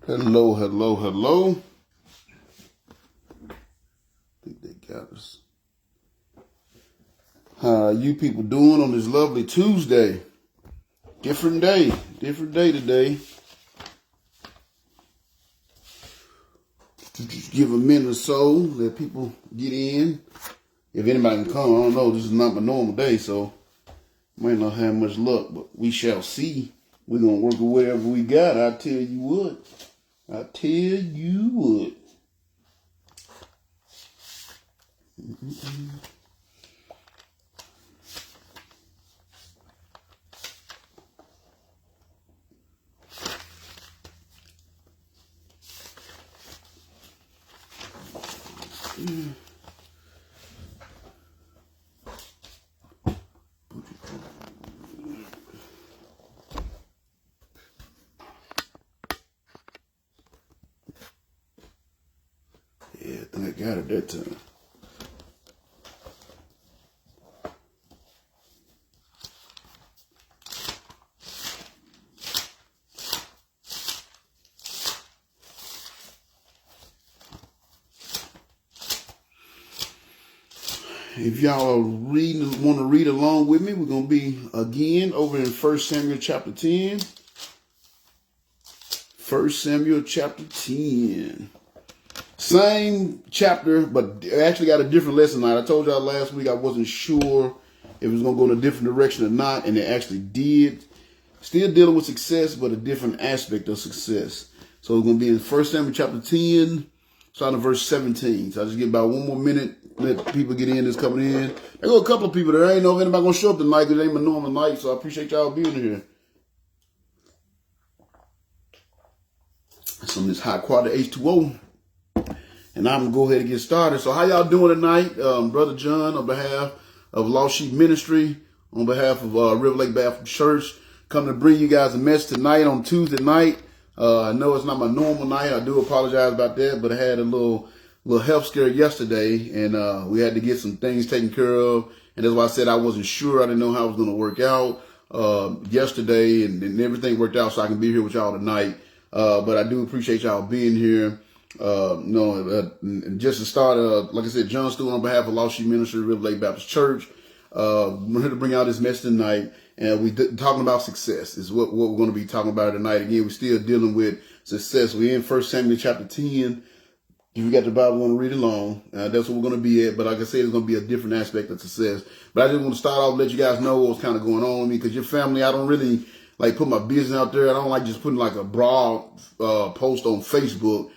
Hello, hello, hello. I think they got us. How are you people doing on this lovely Tuesday? Different day today. Just give a minute or so, let people get in. If anybody can come, I don't know. This is not my normal day, so might not have much luck, but we shall see. We're going to work with whatever we got. I tell you what. Yeah, I think I got it that time. If y'all are want to read along with me, we're going to be again over in 1 Samuel chapter 10. 1 Samuel chapter 10. Same chapter, but I actually got a different lesson tonight. I told y'all last week I wasn't sure if it was going to go in a different direction or not, and it actually did. Still dealing with success, but a different aspect of success. So we're going to be in 1 Samuel chapter 10, starting at verse 17. So I just get about one more minute, let people get in that's coming in. There go a couple of people there. I ain't know if anybody going to show up tonight because it ain't my normal night, so I appreciate y'all being here. Some of this high quality H2O. And I'm going to go ahead and get started. So how y'all doing tonight? Brother John, on behalf of Lost Sheep Ministry, on behalf of River Lake Baptist Church, coming to bring you guys a message tonight on Tuesday night. I know it's not my normal night. I do apologize about that, but I had a little health scare yesterday, and we had to get some things taken care of. And that's why I said I wasn't sure. I didn't know how it was going to work out yesterday, and everything worked out so I can be here with y'all tonight. But I do appreciate y'all being here. Just to start, like I said, John Stewart on behalf of Lost Sheep Ministry, River Lake Baptist Church. We're here to bring out this message tonight, and we're talking about success is what we're going to be talking about tonight. Again, we're still dealing with success. We're in 1 Samuel chapter 10. If you got the Bible, want to read along, that's what we're going to be at. But like I said, it's going to be a different aspect of success. But I just want to start off, let you guys know what's kind of going on with me, because your family, I don't really like put my business out there. I don't like just putting like a broad post on Facebook,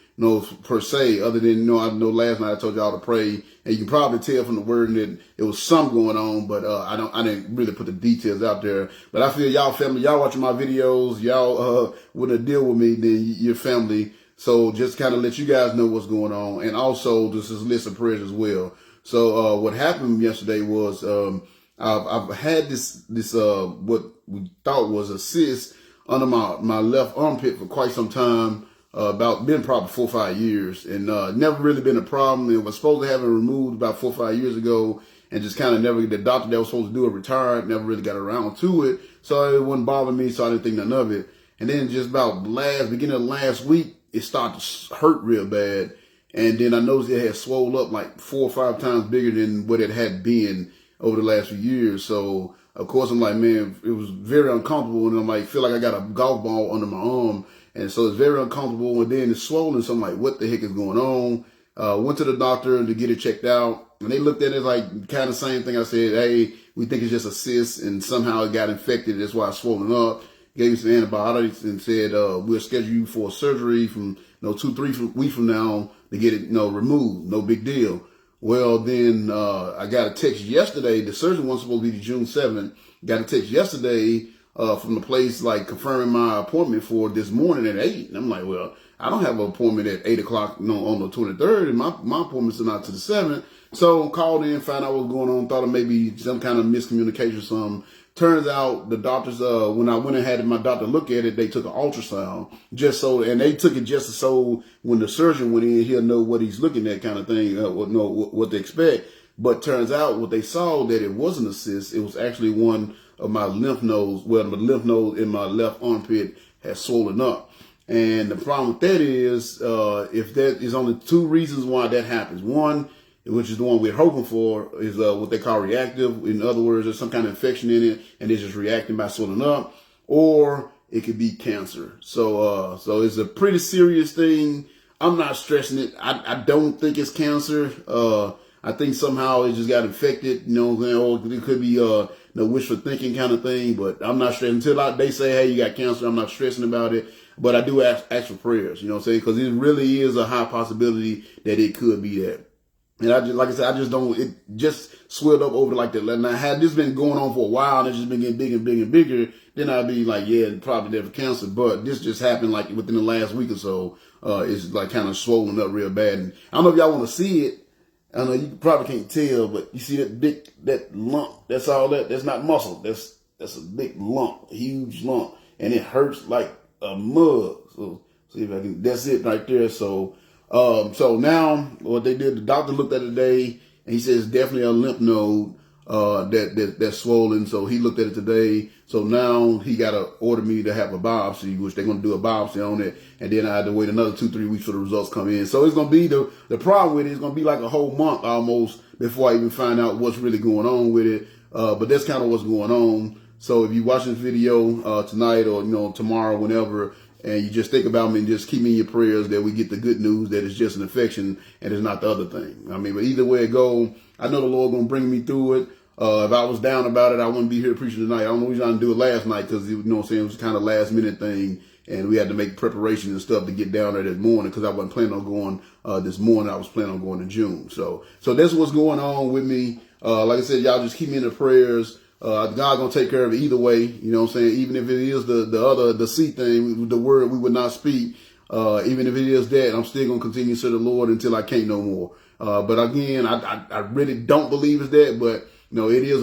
per se, other than, I know last night I told y'all to pray, and you can probably tell from the word that it was something going on, but I didn't really put the details out there. But I feel y'all family, y'all watching my videos, y'all wouldn't deal with me, then your family. So just kind of let you guys know what's going on, and also this is a list of prayers as well. So what happened yesterday was I've had this what we thought was a cyst under my left armpit for quite some time. Been probably 4 or 5 years, and never really been a problem. It was supposed to have it removed about 4 or 5 years ago, and just kind of never, the doctor that was supposed to do it retired, never really got around to it, so it wouldn't bother me, so I didn't think nothing of it. And then just about beginning of last week, it started to hurt real bad, and then I noticed it had swelled up like 4 or 5 times bigger than what it had been over the last few years. So of course I'm like, man, it was very uncomfortable, and I'm like, feel like I got a golf ball under my arm. And so it's very uncomfortable, and then it's swollen. So I'm like, what the heck is going on? Went to the doctor to get it checked out, and they looked at it like kind of same thing. I said, hey, we think it's just a cyst, and somehow it got infected. That's why it's swollen up. Gave me some antibiotics and said, we'll schedule you for a surgery from 2-3 weeks from now to get it removed. No big deal. Well, then I got a text yesterday. The surgery was supposed to be June 7th. Got a text yesterday from the place, like confirming my appointment for this morning at 8. And I'm like, well, I don't have an appointment at 8 o'clock on the 23rd, and my appointment's not to the 7th. So called in, found out what was going on, thought it may be some kind of miscommunication or something. Turns out the doctors, when I went and had my doctor look at it, they took an ultrasound and they took it just so when the surgeon went in, he'll know what he's looking at, kind of thing, what to expect. But turns out what they saw, that it wasn't a cyst. It was actually one of my lymph nodes. Well, the lymph node in my left armpit had swollen up. And the problem with that is, if that is only two reasons why that happens. One, which is the one we're hoping for, is what they call reactive. In other words, there's some kind of infection in it, and it's just reacting by swelling up. Or it could be cancer. So it's a pretty serious thing. I'm not stressing it. I don't think it's cancer. I think somehow it just got infected, you know what I'm saying? Or it could be wishful thinking kind of thing, but I'm not stressing. Until they say, hey, you got cancer, I'm not stressing about it. But I do ask for prayers, you know what I'm saying? Because it really is a high possibility that it could be that. And I just, like I said, I just don't, it just swelled up over like that. Now, had this been going on for a while and it's just been getting bigger and bigger and bigger, then I'd be like, yeah, probably there for cancer. But this just happened like within the last week or so. It's like kind of swollen up real bad. And I don't know if y'all want to see it. I know you probably can't tell, but you see that lump, that's all that, that's not muscle. That's a big lump, a huge lump. And it hurts like a mug. So see if I can, that's it right there. So now what they did, the doctor looked at it today and he says it's definitely a lymph node, that's swollen. So he looked at it today. So now he got to order me to have a biopsy, which they're going to do a biopsy on it. And then I had to wait another 2-3 weeks for the results come in. So it's going to be the problem with it is going to be like a whole month almost before I even find out what's really going on with it. But that's kind of what's going on. So if you watch this video, tonight or, tomorrow, whenever, and you just think about me and just keep me in your prayers that we get the good news that it's just an infection and it's not the other thing. I mean, but either way it go, I know the Lord going to bring me through it. If I was down about it, I wouldn't be here preaching tonight. I don't know what I didn't do it last night because, it was kind of last minute thing. And we had to make preparations and stuff to get down there this morning because I wasn't planning on going this morning. I was planning on going in June. So that's what's going on with me. Like I said, y'all just keep me in the prayers. God's going to take care of it either way. You know what I'm saying? Even if it is the C thing, the word we would not speak, even if it is that, I'm still going to continue to serve the Lord until I can't no more. But again, I really don't believe it's that, but it is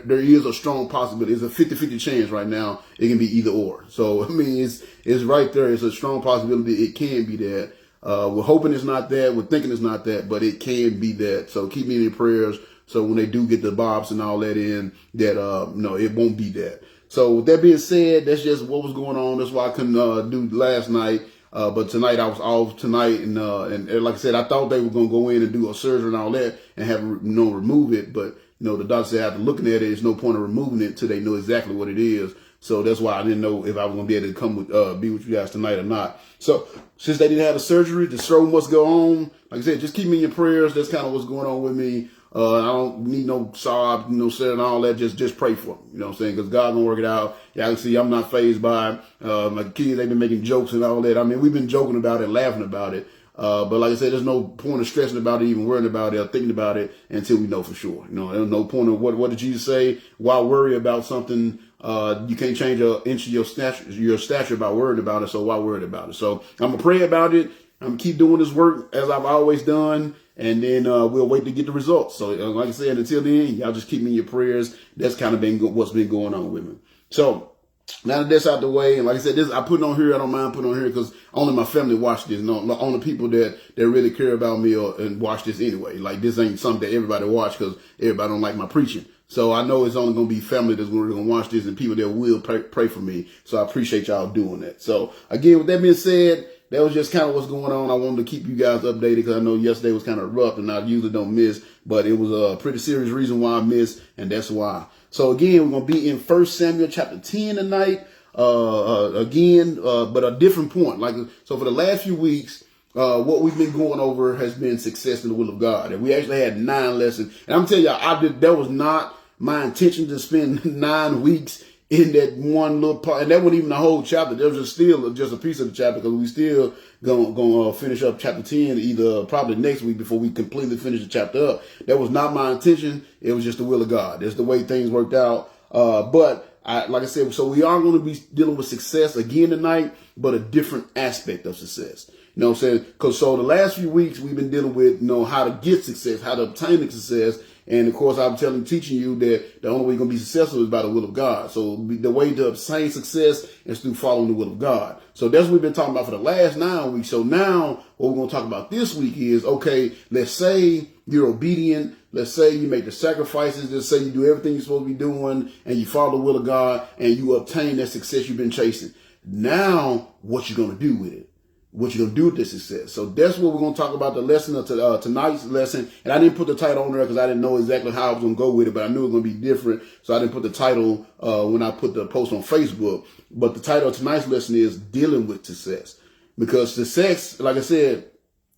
there is a strong possibility. It's a 50-50 chance right now. It can be either or. So, I mean, it's right there. It's a strong possibility. It can be that. We're hoping it's not that. We're thinking it's not that, but it can be that. So keep me in your prayers. So when they do get the bobs and all that in, that, it won't be that. So with that being said, that's just what was going on. That's why I couldn't, do last night. But tonight I was off tonight. And like I said, I thought they were going to go in and do a surgery and all that and have, remove it. But, the doctor said after looking at it, there's no point of removing it till they know exactly what it is. So that's why I didn't know if I was going to be able to come with, be with you guys tonight or not. So since they didn't have the surgery, the show must go on. Like I said, just keep me in your prayers. That's kind of what's going on with me. I don't need no sob, said and all that. Just pray for them. You know what I'm saying? Because God's gonna work it out. Y'all can see I'm not fazed by it. My kids, they've been making jokes and all that. I mean, we've been joking about it, laughing about it. But like I said, there's no point of stressing about it, even worrying about it or thinking about it until we know for sure. There's no point of what did Jesus say? Why worry about something? You can't change an inch of your stature by worrying about it. So why worry about it? So I'm gonna pray about it. I'm gonna keep doing this work as I've always done. And then we'll wait to get the results. So like I said, until then, y'all just keep me in your prayers. That's kind of been what's been going on with me. So now that that's out the way, and like I said, this I put it on here. I don't mind putting it on here because only my family watch this. Only people that really care about me and watch this anyway. Like this ain't something that everybody watch because everybody don't like my preaching. So I know it's only going to be family that's going to watch this and people that will pray for me. So I appreciate y'all doing that. So again, with that being said, that was just kind of what's going on. I wanted to keep you guys updated because I know yesterday was kind of rough and I usually don't miss, but it was a pretty serious reason why I missed, and that's why. So again, we're going to be in 1 Samuel chapter 10 tonight, but a different point. So for the last few weeks, what we've been going over has been success in the will of God. And we actually had 9 lessons. And I'm telling y'all, that was not my intention to spend 9 weeks in that one little part, and that wasn't even the whole chapter. There was still just a piece of the chapter because we still gonna finish up chapter 10 either probably next week before we completely finish the chapter up. That was not my intention. It was just the will of God. That's the way things worked out. But like I said, so we are going to be dealing with success again tonight, but a different aspect of success. You know what I'm saying? Because so the last few weeks we've been dealing with how to get success, how to obtain the success. And of course, I'm teaching you that the only way you're going to be successful is by the will of God. So the way to obtain success is through following the will of God. So that's what we've been talking about for the last 9 weeks. So now what we're going to talk about this week is, okay, let's say you're obedient. Let's say you make the sacrifices. Let's say you do everything you're supposed to be doing and you follow the will of God and you obtain that success you've been chasing. Now, what you going to do with it? What you going to do with this success? So that's what we're going to talk about, the lesson of tonight's lesson. And I didn't put the title on there because I didn't know exactly how I was going to go with it, but I knew it was going to be different. So I didn't put the title when I put the post on Facebook. But the title of tonight's lesson is Dealing with Success. Because success, like I said,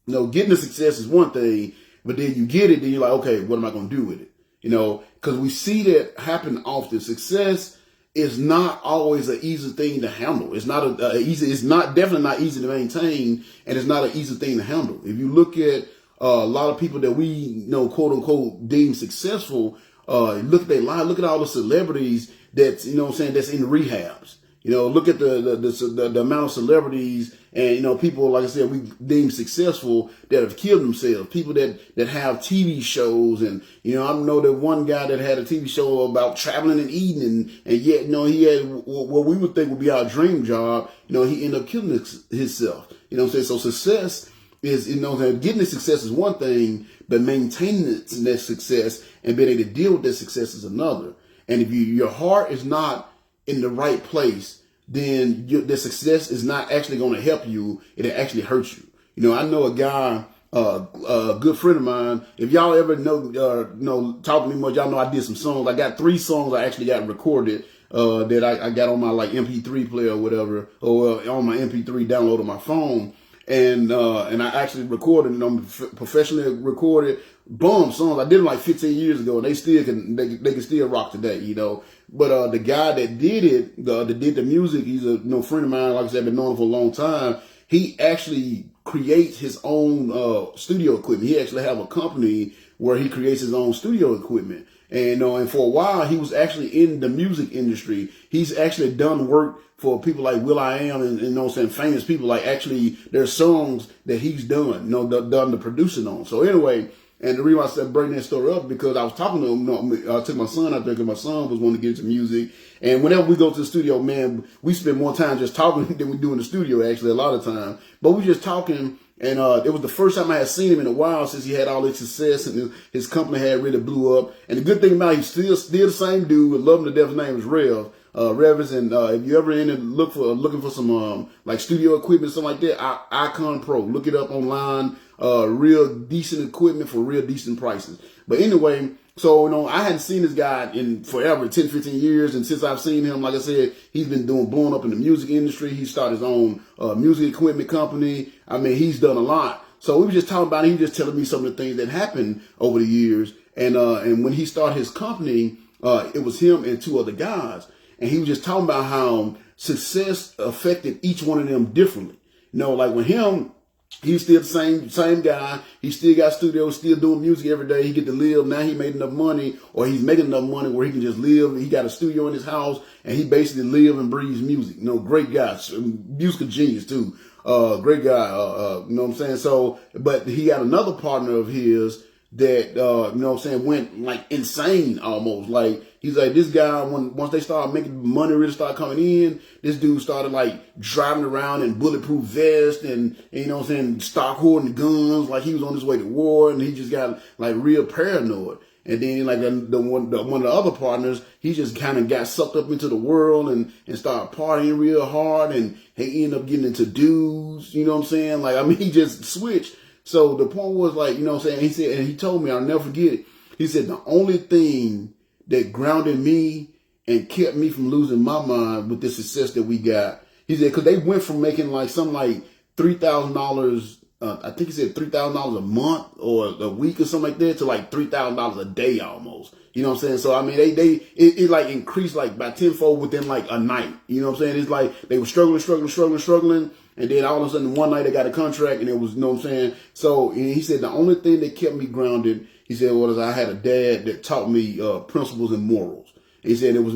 getting the success is one thing, but then you get it, then you're like, okay, what am I going to do with it? Because we see that happen often. Success is not always an easy thing to handle. It's not definitely not easy to maintain, and it's not an easy thing to handle. If you look at a lot of people that we quote unquote deem successful, look at their life, look at all the celebrities that's that's in rehabs. Look at the amount of celebrities and, people, like I said, we deem successful that have killed themselves. People that have TV shows. And, I know that one guy that had a TV show about traveling and eating and yet, he had what we would think would be our dream job. He ended up killing himself. So success is, getting the success is one thing, but maintaining that success and being able to deal with that success is another. And if your heart is not in the right place, then the success is not actually going to help you. It'll actually hurt you. I know a guy, a good friend of mine. If y'all ever talk to me much, y'all know I did some songs. I got 3 songs I actually got recorded that I got on my MP3 player or whatever, or on my MP3 download on my phone. And I actually recorded them, professionally recorded songs. I did them like 15 years ago, and they can still rock today, But the guy that did it, that did the music, he's a friend of mine. Like I said, I've been knowing him for a long time. He actually creates his own studio equipment. He actually have a company where he creates his own studio equipment. And for a while, he was actually in the music industry. He's actually done work for people like will.i.am and famous people. Like, actually, there's songs that he's done, done the producing on. So anyway, and the reason I said bring that story up because I was talking to him. I took my son out there because my son was wanting to get into music. And whenever we go to the studio, man, we spend more time just talking than we do in the studio, actually, a lot of time. But we just talking. And it was the first time I had seen him in a while since he had all this success and his company had really blew up. And the good thing about it, he's still the same dude. I love him to death. His name is Rev. Revis, and if you ever looking for some like studio equipment, something like that, Icon Pro. Look it up online. Real decent equipment for real decent prices. But anyway, so I hadn't seen this guy in forever, 10, 15 years, and since I've seen him, like I said, he's been blowing up in the music industry. He started his own music equipment company. I mean, he's done a lot. So we were just talking about it. He was just telling me some of the things that happened over the years. And when he started his company, it was him and 2 other guys. And he was just talking about how success affected each one of them differently. Like with him, he's still the same guy. He still got studios, still doing music every day. He get to live. Now he made enough money, or he's making enough money where he can just live. He got a studio in his house, and he basically live and breathes music. Great guy, musical genius too. Great guy. You know what I'm saying? So, but he got another partner of his that, went like insane almost. Like, he's like, this guy, once they started making money really start coming in, this dude started like driving around in bulletproof vest and stock hoarding guns, like he was on his way to war, and he just got like real paranoid. And then like one of the other partners, he just kind of got sucked up into the world and started partying real hard, and he ended up getting into dudes, he just switched. So the point was like, he said, and he told me, I'll never forget it. He said, the only thing that grounded me and kept me from losing my mind with the success that we got, he said, because they went from making like something like $3,000, I think he said $3,000 a month or a week or something like that, to like $3,000 a day almost. You know what I'm saying? So, I mean, it like increased like by tenfold within like a night. You know what I'm saying? It's like they were struggling. And then all of a sudden one night they got a contract, and it was, So he said, the only thing that kept me grounded, he said, was I had a dad that taught me principles and morals. He said it was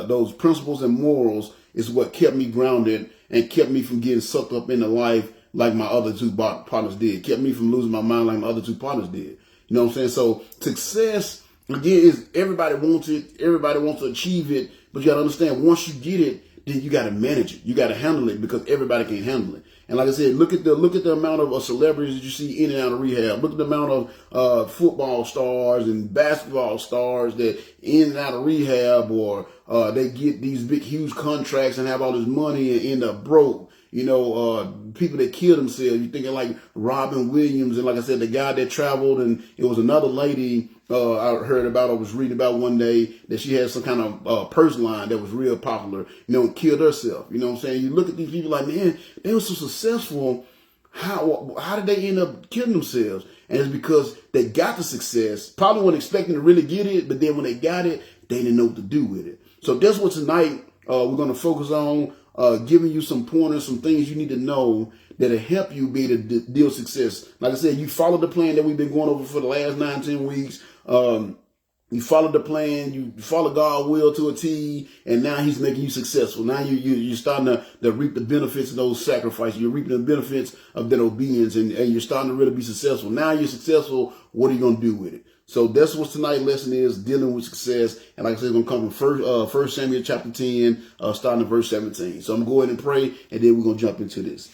those principles and morals is what kept me grounded and kept me from getting sucked up into life like my other 2 partners did. Kept me from losing my mind like my other 2 partners did. You know what I'm saying? So success, again, is everybody wants it. Everybody wants to achieve it. But you got to understand, once you get it, then you got to manage it. You got to handle it because everybody can't handle it. And like I said, look at the amount of celebrities that you see in and out of rehab. Look at the amount of football stars and basketball stars that in and out of rehab, or they get these big, huge contracts and have all this money and end up broke. You know, people that kill themselves. You're thinking like Robin Williams, and like I said, the guy that traveled, and it was another lady I heard about, I was reading about one day, that she had some kind of purse line that was real popular, and killed herself. You know what I'm saying? You look at these people like, man, they were so successful. How did they end up killing themselves? And it's because they got the success, probably weren't expecting to really get it, but then when they got it, they didn't know what to do with it. So that's what tonight we're going to focus on. Giving you some pointers, some things you need to know that'll help you be able to deal with success. Like I said, you follow the plan that we've been going over for the last 9-10 weeks. You follow the plan, you follow God's will to a T, and now he's making you successful. Now you're starting to reap the benefits of those sacrifices. You're reaping the benefits of that obedience, and you're starting to really be successful. Now you're successful. What are you going to do with it? So that's what tonight's lesson is, dealing with success. And like I said, it's going to come from First Samuel chapter 10, starting at verse 17. So I'm going to go ahead and pray, and then we're going to jump into this.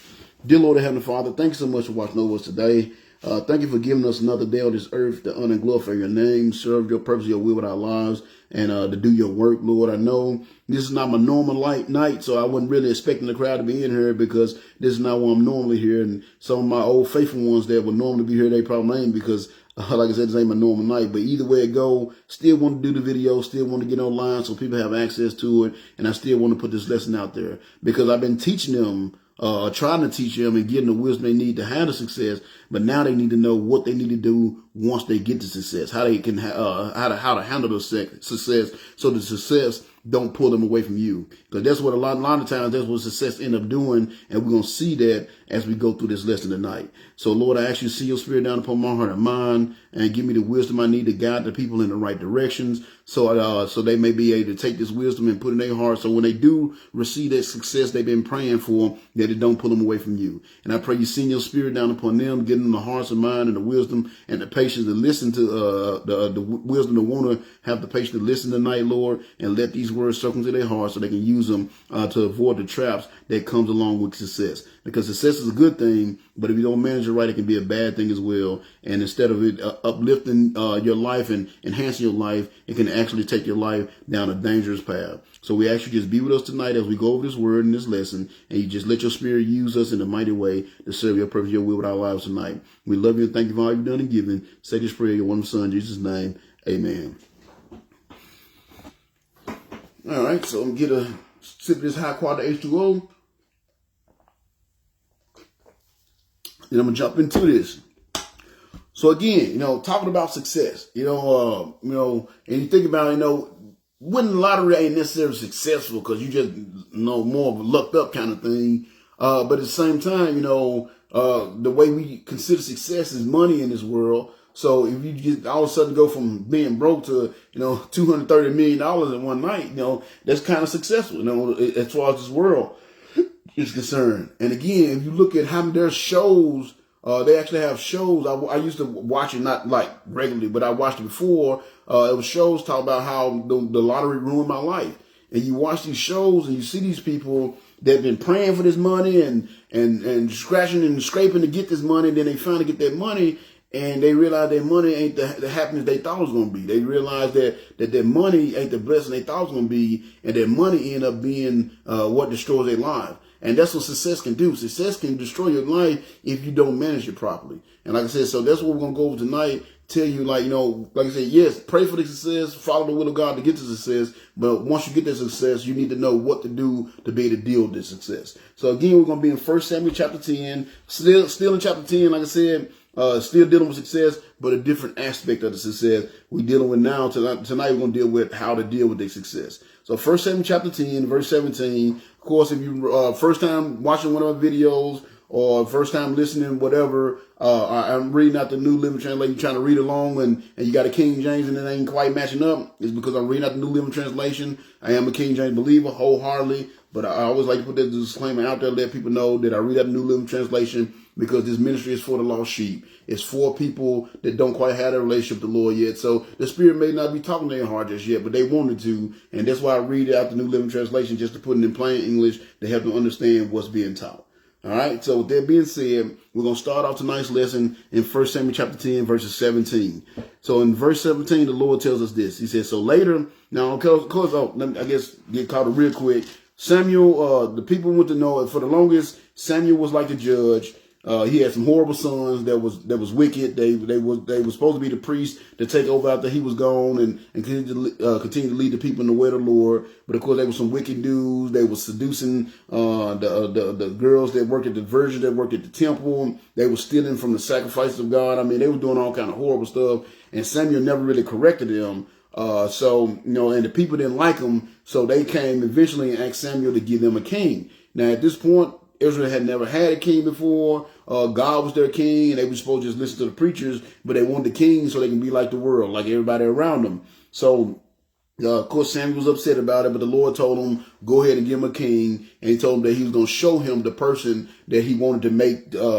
Dear Lord and Heavenly Father, thank you so much for watching over us today. Thank you for giving us another day on this earth to honor and glorify your name, serve your purpose, your will with our lives, and to do your work, Lord. I know this is not my normal night, so I wasn't really expecting the crowd to be in here because this is not where I'm normally here. And some of my old faithful ones that would normally be here, they probably ain't, because like I said, this ain't my normal night. But either way it go, still want to do the video, still want to get online so people have access to it. And I still want to put this lesson out there because I've been teaching them, trying to teach them and getting the wisdom they need to have the success. But now they need to know what they need to do once they get to success, how they can, how to handle the success so the success don't pull them away from you. Because that's what a lot of times, that's what success end up doing. And we're going to see that as we go through this lesson tonight. So Lord, I ask you to see your spirit down upon my heart and mind and give me the wisdom I need to guide the people in the right directions. So they may be able to take this wisdom and put it in their heart. So when they do receive that success they've been praying for, that it don't pull them away from you. And I pray you send your spirit down upon them, give them the hearts and mind and the wisdom and the patience to listen to the wisdom to want to have the patience to listen tonight, Lord, and let these words soak into their hearts so they can use them to avoid the traps that comes along with success. Because success is a good thing, but if you don't manage it right, it can be a bad thing as well. And instead of it uplifting your life and enhancing your life, it can actually take your life down a dangerous path. So we ask you just be with us tonight as we go over this word and this lesson, and you just let your spirit use us in a mighty way to serve your purpose, your will with our lives tonight. We love you and thank you for all you've done and given. Say this prayer in your wonderful Son, Jesus' name. Amen. All right, so I'm going to get a sip of this high quality H2O. Then I'm going to jump into this. So again, talking about success, and you think about, winning the lottery ain't necessarily successful because you just, more of a lucked up kind of thing. But at the same time, the way we consider success is money in this world. So if you just all of a sudden go from being broke to, $230 million in one night, that's kind of successful, as far as this world is concerned. And again, if you look at how their shows, they actually have shows. I used to watch it, not like regularly, but I watched it before. It was shows talk about how the lottery ruined my life. And you watch these shows and you see these people that have been praying for this money and scratching and scraping to get this money. Then they finally get that money and they realize their money ain't the happiness they thought it was going to be. They realize that their money ain't the blessing they thought it was going to be. And their money end up being what destroys their life. And that's what success can do. Success can destroy your life if you don't manage it properly. And like I said, so that's what we're going to go over tonight. Tell you, like I said, yes, pray for the success, follow the will of God to get to success. But once you get that success, you need to know what to do to be able to deal with this success. So again, we're going to be in 1 Samuel chapter 10, still in chapter 10, like I said, still dealing with success, but a different aspect of the success we're dealing with now. Tonight we're going to deal with how to deal with the success. So 1 Samuel chapter 10, verse 17. Of course, if you first time watching one of my videos or first time listening, whatever, I'm reading out the New Living Translation, trying to read along, and you got a King James and it ain't quite matching up. It's because I'm reading out the New Living Translation. I am a King James believer wholeheartedly, But I always like to put that disclaimer out there, let people know that I read out the New Living Translation because this ministry is for the lost sheep. It's for people that don't quite have a relationship with the Lord yet. So the Spirit may not be talking to their heart just yet, but they wanted to. And that's why I read out the New Living Translation, just to put it in plain English to help them understand what's being taught. All right. So with that being said, we're going to start off tonight's lesson in 1 Samuel chapter 10, verses 17. So in verse 17, the Lord tells us this. He says, so later, now, of course, I guess get caught up real quick. Samuel, the people want to know, for the longest, Samuel was like the judge. He had some horrible sons that was wicked. They were supposed to be the priest to take over after he was gone and continue to lead the people in the way of the Lord. But of course, they were some wicked dudes. They were seducing the girls that worked at the virgins that worked at the temple. They were stealing from the sacrifices of God. I mean, they were doing all kind of horrible stuff. And Samuel never really corrected them. So and the people didn't like him. So they came eventually and asked Samuel to give them a king. Now at this point, Israel had never had a king before. God was their king, and they were supposed to just listen to the preachers, but they wanted the king so they can be like the world, like everybody around them. So, of course, Samuel was upset about it, but the Lord told him, go ahead and give him a king, and he told him that he was going to show him the person that he wanted to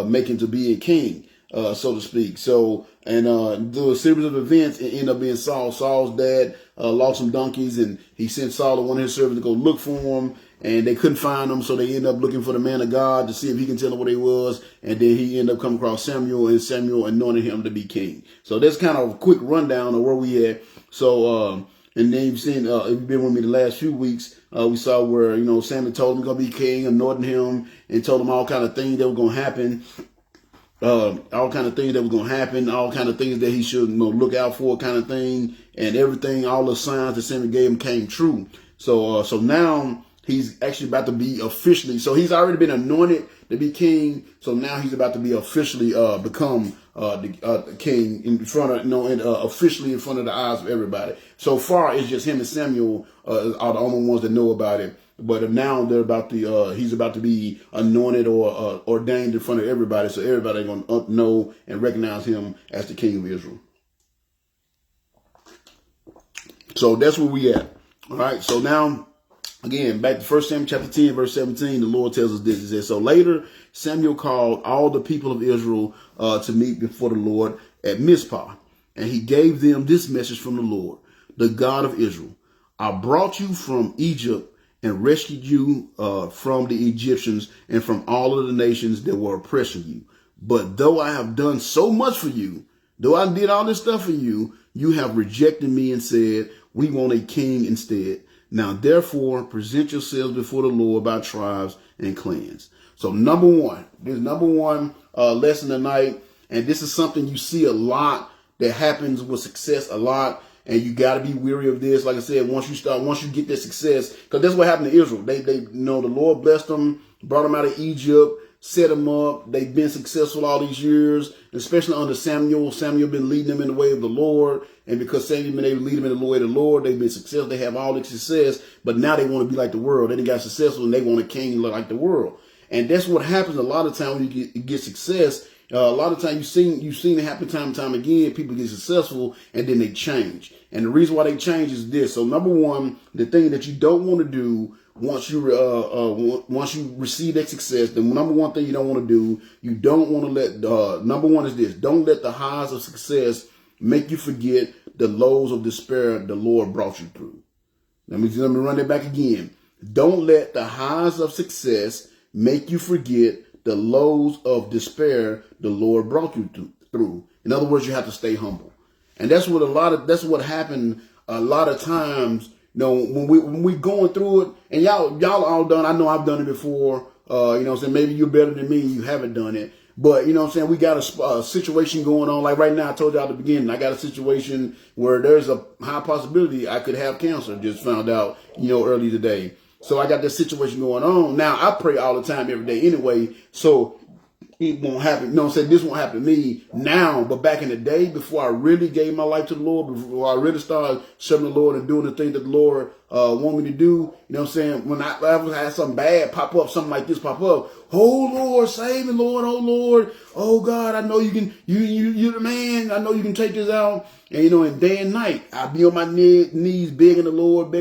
make him to be a king, so to speak. So, and through a series of events, it ended up being Saul. Saul's dad lost some donkeys, and he sent Saul to one of his servants to go look for him. And they couldn't find him, so they ended up looking for the man of God to see if he can tell them what he was. And then he ended up coming across Samuel, and Samuel anointed him to be king. So that's kind of a quick rundown of where we at. So, and then you've seen, if you've been with me the last few weeks, we saw where, Samuel told him he's going to be king, anointing him, and told him all kind of things that were going to happen. All kind of things that was going to happen, all kind of things that he should look out for, kind of thing. And everything, all the signs that Samuel gave him came true. So now he's actually about to be officially, so he's already been anointed to be king. So now he's about to be officially become the king in front of, officially in front of the eyes of everybody. So far, it's just him and Samuel are the only ones that know about it. But now they're about to, he's about to be anointed or ordained in front of everybody. So everybody's going to know and recognize him as the king of Israel. So that's where we at. All right. So now, again, back to 1 Samuel chapter 10, verse 17, the Lord tells us this. He says, so later Samuel called all the people of Israel to meet before the Lord at Mizpah. And he gave them this message from the Lord, the God of Israel. I brought you from Egypt and rescued you from the Egyptians and from all of the nations that were oppressing you. But though I have done so much for you, though I did all this stuff for you, you have rejected me and said, we want a king instead. Now, therefore, present yourselves before the Lord by tribes and clans. So number one lesson tonight, and this is something you see a lot that happens with success a lot. And you got to be weary of this. Like I said, once you get that success, because that's what happened to Israel. They the Lord blessed them, brought them out of Egypt, set them up. They've been successful all these years, especially under Samuel. Samuel been leading them in the way of the Lord. And because Samuel been able to lead them in the way of the Lord, they've been successful. They have all the success, but now they want to be like the world. They got successful and they want a king like the world. And that's what happens a lot of times when you get success. A lot of times you've seen it happen time and time again. People get successful and then they change. And the reason why they change is this. So number one, the thing that you don't want to do once you receive that success, the number one thing you don't want to do, you don't want to let, number one is this, don't let the highs of success make you forget the lows of despair the Lord brought you through. Let me run that back again. Don't let the highs of success make you forget the lows of despair the Lord brought you through. In other words, you have to stay humble. And that's what happened a lot of times, when we going through it, and y'all all done, I know I've done it before, maybe you're better than me, you haven't done it. But, we got a situation going on. Like right now, I told you at the beginning, I got a situation where there's a high possibility I could have cancer. Just found out, early today. So I got this situation going on. Now, I pray all the time, every day anyway, so it won't happen. This won't happen to me now, but back in the day, before I really gave my life to the Lord, before I really started serving the Lord and doing the thing that the Lord want me to do. You know what I'm saying? When I had something bad pop up, something like this pop up, oh Lord, save me, Lord, oh Lord, oh God, I know you can, you're the man, I know you can take this out. And, you know, and day and night, I be on my knees begging the Lord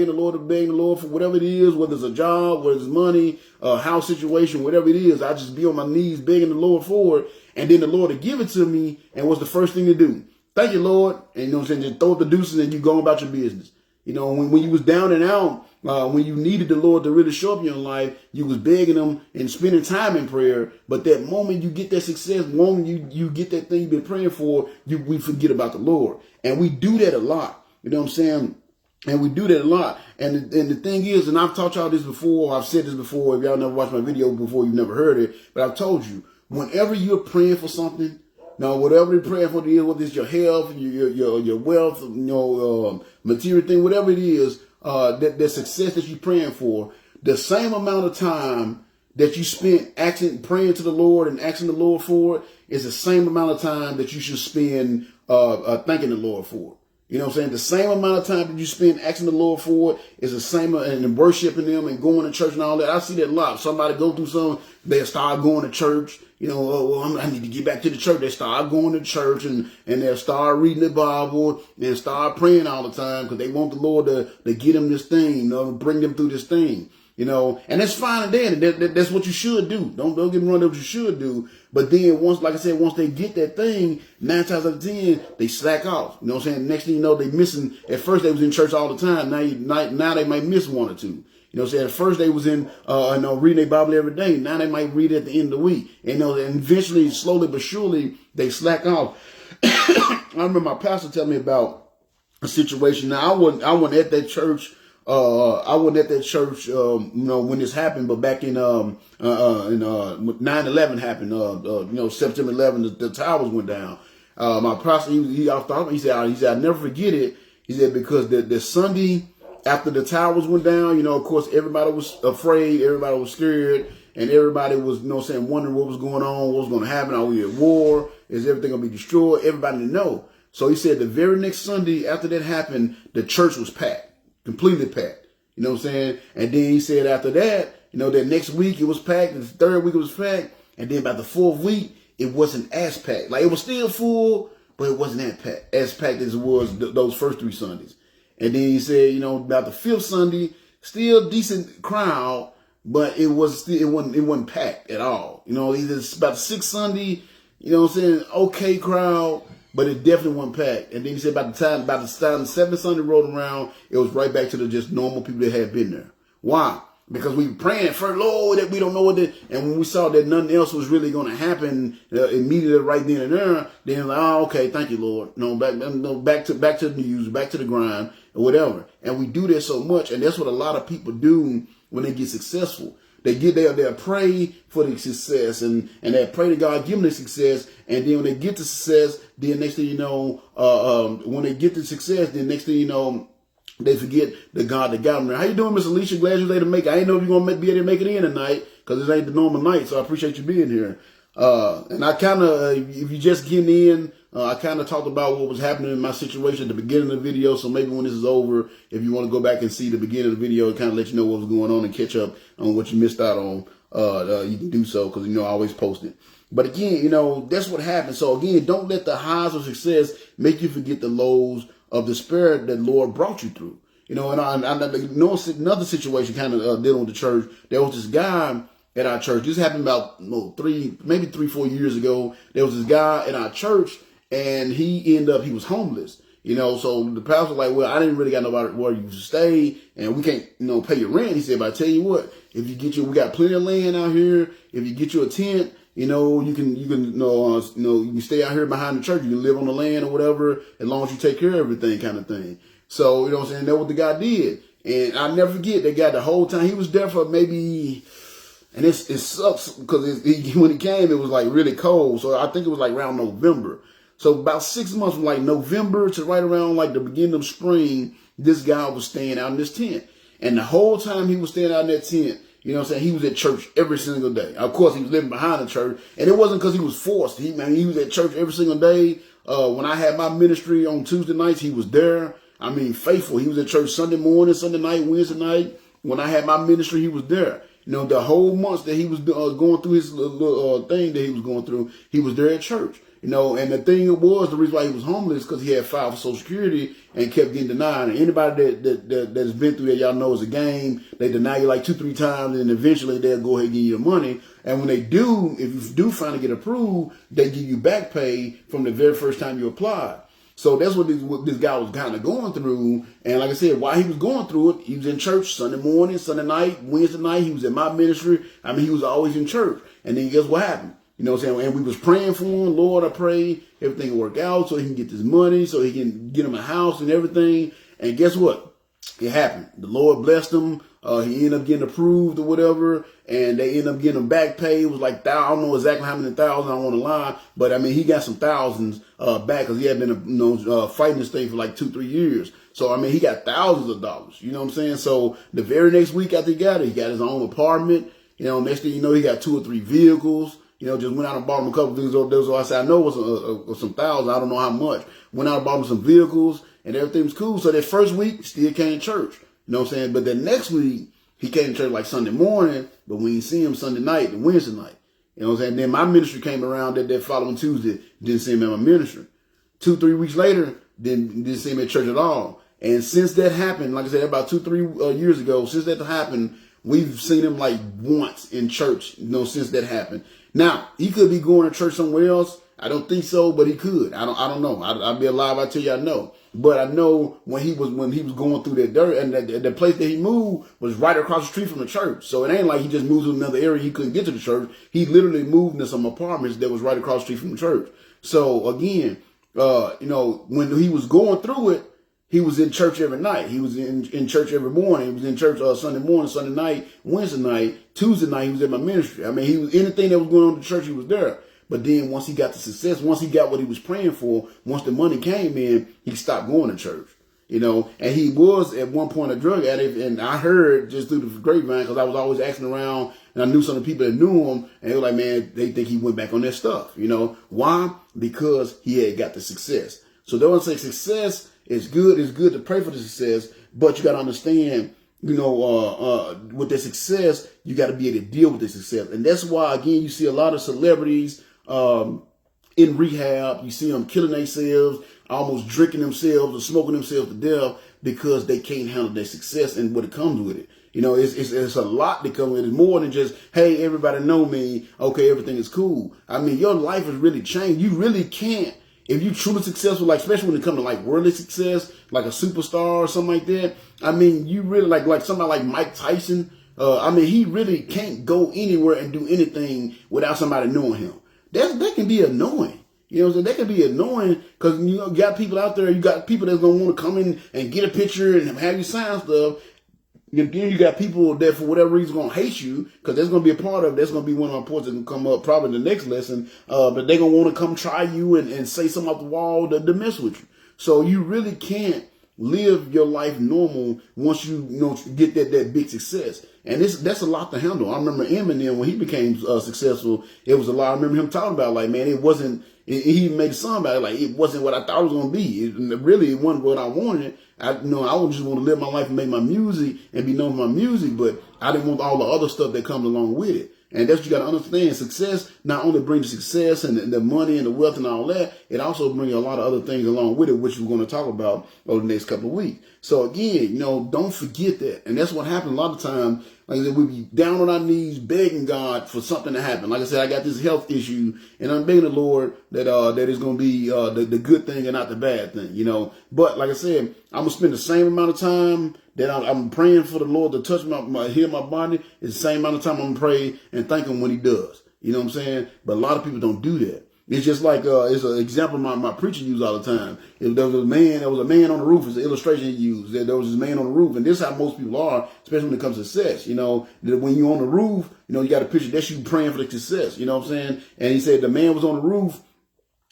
for whatever it is, whether it's a job, whether it's money, house situation, whatever it is. I just be on my knees begging the Lord for it. And then the Lord will give it to me. And what's the first thing to do? Thank you, Lord. And, you know what I'm saying? Just throw up the deuces and you go about your business. You know, when you was down and out, when you needed the Lord to really show up in your life, you was begging him and spending time in prayer. But that moment you get that success, the moment you get that thing you've been praying for, we forget about the Lord. And we do that a lot. You know what I'm saying? And we do that a lot. And the thing is, and I've taught y'all this before, I've said this before, if y'all never watched my video before, you've never heard it, but I've told you, whenever you're praying for something, now whatever you're praying for, whether it's your health, your wealth, material thing, whatever it is, that success that you're praying for, the same amount of time that you spent praying to the Lord and asking the Lord for it is the same amount of time that you should spend thanking the Lord for it. You know what I'm saying? The same amount of time that you spend asking the Lord for it is the same, and worshiping Him and going to church and all that. I see that a lot. Somebody go through something, they start going to church. You know, oh, well, I need to get back to the church. They start going to church and they'll start reading the Bible and start praying all the time because they want the Lord to get them this thing, you know, bring them through this thing. You know, and that's fine and dandy. That's what you should do. Don't get me wrong, that's what you should do. But then once they get that thing, 9 times out of 10, they slack off. You know what I'm saying? Next thing you know, they missing. At first they was in church all the time. Now they might miss one or two. You know what I'm saying? At first they was in reading their Bible every day. Now they might read it at the end of the week. And, you know, and eventually, slowly but surely, they slack off. I remember my pastor telling me about a situation. Now I wasn't at that church. I wasn't at that church, you know, when this happened, but back in 9/11 happened, September 11th, the towers went down. My pastor, he said, I'll never forget it. He said, because the Sunday after the towers went down, you know, of course, everybody was afraid, everybody was scared, and everybody was, you know, wondering what was going on, what was going to happen. Are we at war? Is everything going to be destroyed? Everybody didn't know. So he said the very next Sunday after that happened, the church was packed. Completely packed. You know what I'm saying? And then he said after that, you know, that next week it was packed. The third week it was packed. And then by the fourth week, it wasn't as packed. Like, it was still full, but it wasn't as packed as it was those first 3 Sundays. And then he said, you know, about the 5th Sunday, still decent crowd, but it wasn't packed at all. You know, either about the 6th Sunday, you know what I'm saying, okay crowd, but it definitely wasn't packed. And then he said about the time the 7th Sunday rolled around, it was right back to the just normal people that had been there. Why? Because we were praying for Lord that we don't know what and when we saw that nothing else was really going to happen immediately right then and there, then like, oh, okay, thank you, Lord. Back to the news, back to the grind, or whatever. And we do that so much, and that's what a lot of people do when they get successful. They'll pray for the success and they'll pray to God, give them the success. And then when they get the success, then next thing you know, when they get the success, then next thing you know, they forget the God that got them there. How you doing, Miss Alicia? Glad you was able to make it. I didn't know if you're going to be able to make it in tonight because it ain't the normal night. So I appreciate you being here. And I kind of, if you just getting in, I kind of talked about what was happening in my situation at the beginning of the video. So maybe when this is over, if you want to go back and see the beginning of the video, it kind of let you know what was going on and catch up on what you missed out on. You can do so because, you know, I always post it. But again, you know, that's what happens. So again, don't let the highs of success make you forget the lows of despair that Lord brought you through. You know, and I know another situation kind of dealing with the church. There was this guy at our church. This happened about 3-4 years ago. There was this guy at our church, and he was homeless. You know, so the pastor was like, well, I didn't really got nobody where you stay, and we can't, you know, pay your rent. He said, but I tell you what, if you get we got plenty of land out here. If you get you a tent, you know, you can stay out here behind the church. You can live on the land or whatever, as long as you take care of everything, kind of thing. So, you know what I'm saying? That's what the guy did. And I'll never forget that guy the whole time. He was there for maybe, and it sucks because when he came, it was like really cold. So I think it was like around November. So about 6 months from like November to right around like the beginning of spring, this guy was staying out in this tent. And the whole time he was staying out in that tent, you know what I'm saying, he was at church every single day. Of course, he was living behind the church. And it wasn't because he was forced. He was at church every single day. When I had my ministry on Tuesday nights, he was there. I mean, faithful. He was at church Sunday morning, Sunday night, Wednesday night. When I had my ministry, he was there. You know, the whole months that he was going through his little thing that he was going through, he was there at church. You know, and the thing was, the reason why he was homeless because he had filed for Social Security and kept getting denied. And anybody that's been through that, y'all know it's a game. They deny you like 2-3 times, and eventually they'll go ahead and give you the money. And when they do, if you do finally get approved, they give you back pay from the very first time you applied. So that's what this guy was kind of going through. And like I said, while he was going through it, he was in church Sunday morning, Sunday night, Wednesday night. He was in my ministry. I mean, he was always in church. And then guess what happened? You know what I'm saying? And we was praying for him. Lord, I pray everything will work out so he can get this money, so he can get him a house and everything. And guess what? It happened. The Lord blessed him. He ended up getting approved or whatever, and they ended up getting him back pay. It was like, I don't know exactly how many thousands, I don't want to lie, but I mean, he got some thousands back because he had been fighting this thing for like 2-3 years. So, I mean, he got thousands of dollars. You know what I'm saying? So, the very next week after he got his own apartment. You know, next thing you know, he got 2 or 3 vehicles. You know, just went out and bought him a couple of vehicles. Those I said, I know it was some thousands. I don't know how much. Went out and bought him some vehicles, and everything was cool. So that first week, still came to church. You know what I'm saying? But the next week, he came to church like Sunday morning, but we didn't see him Sunday night and Wednesday night. You know what I'm saying? Then my ministry came around that following Tuesday. Didn't see him at my ministry. 2-3 weeks later, didn't see him at church at all. And since that happened, like I said, about 2-3 years ago, since that happened, we've seen him like once in church, you know, since that happened. Now, he could be going to church somewhere else. I don't think so, but he could. I don't know. I'll be alive. I tell you, I know. But I know when he was going through that dirt, and the place that he moved was right across the street from the church. So it ain't like he just moved to another area. He couldn't get to the church. He literally moved into some apartments that was right across the street from the church. So again, you know, when he was going through it, he was in church every night. He was in church every morning. He was in church Sunday morning, Sunday night, Wednesday night, Tuesday night. He was at my ministry. I mean, he was anything that was going on in the church, he was there. But then once he got the success, once he got what he was praying for, once the money came in, he stopped going to church. You know, and he was at one point a drug addict, and I heard just through the grapevine because I was always asking around, and I knew some of the people that knew him, and they were like, man, they think he went back on that stuff. You know, why? Because he had got the success. So they want to say success is good. It's good to pray for the success, but you got to understand, you know, with the success, you got to be able to deal with the success, and that's why again you see a lot of celebrities in rehab. You see them killing themselves, almost drinking themselves or smoking themselves to death because they can't handle their success and what it comes with it. You know, it's a lot that comes with it. It's more than just, hey, everybody know me. Okay, everything is cool. I mean, your life has really changed. You really can't, if you truly successful, like especially when it comes to like worldly success, like a superstar or something like that. I mean, you really like somebody like Mike Tyson. I mean, he really can't go anywhere and do anything without somebody knowing him. That can be annoying. You know what I'm saying? That can be annoying because you got people out there, you got people that's going to want to come in and get a picture and have you sign stuff. And then you got people that for whatever reason going to hate you because that's going to be a part of it. That's going to be one of my points that can come up probably in the next lesson. But they're going to want to come try you and say something off the wall to mess with you. So you really can't live your life normal once you know get that big success. And that's a lot to handle. I remember Eminem, when he became successful, it was a lot. I remember him talking about, like, man, it wasn't, he made a song about it, like, it wasn't what I thought it was going to be. It wasn't what I wanted. I just want to live my life and make my music and be known for my music, but I didn't want all the other stuff that comes along with it. And that's what you got to understand. Success not only brings success and the money and the wealth and all that, it also brings a lot of other things along with it, which we're going to talk about over the next couple of weeks. So again, don't forget that. And that's what happens a lot of times. Like I said, we be down on our knees begging God for something to happen. Like I said, I got this health issue, and I'm begging the Lord that it's going to be the good thing and not the bad thing, But like I said, I'm going to spend the same amount of time that I'm praying for the Lord to touch heal my body. It's the same amount of time I'm going to pray and thank Him when He does. You know what I'm saying? But a lot of people don't do that. It's just like, it's an example my preacher used all the time. There was a man on the roof. It's an illustration he used. There was this man on the roof. And this is how most people are, especially when it comes to success. That when you're on the roof, you got a picture. That's you praying for the success. You know what I'm saying? And he said the man was on the roof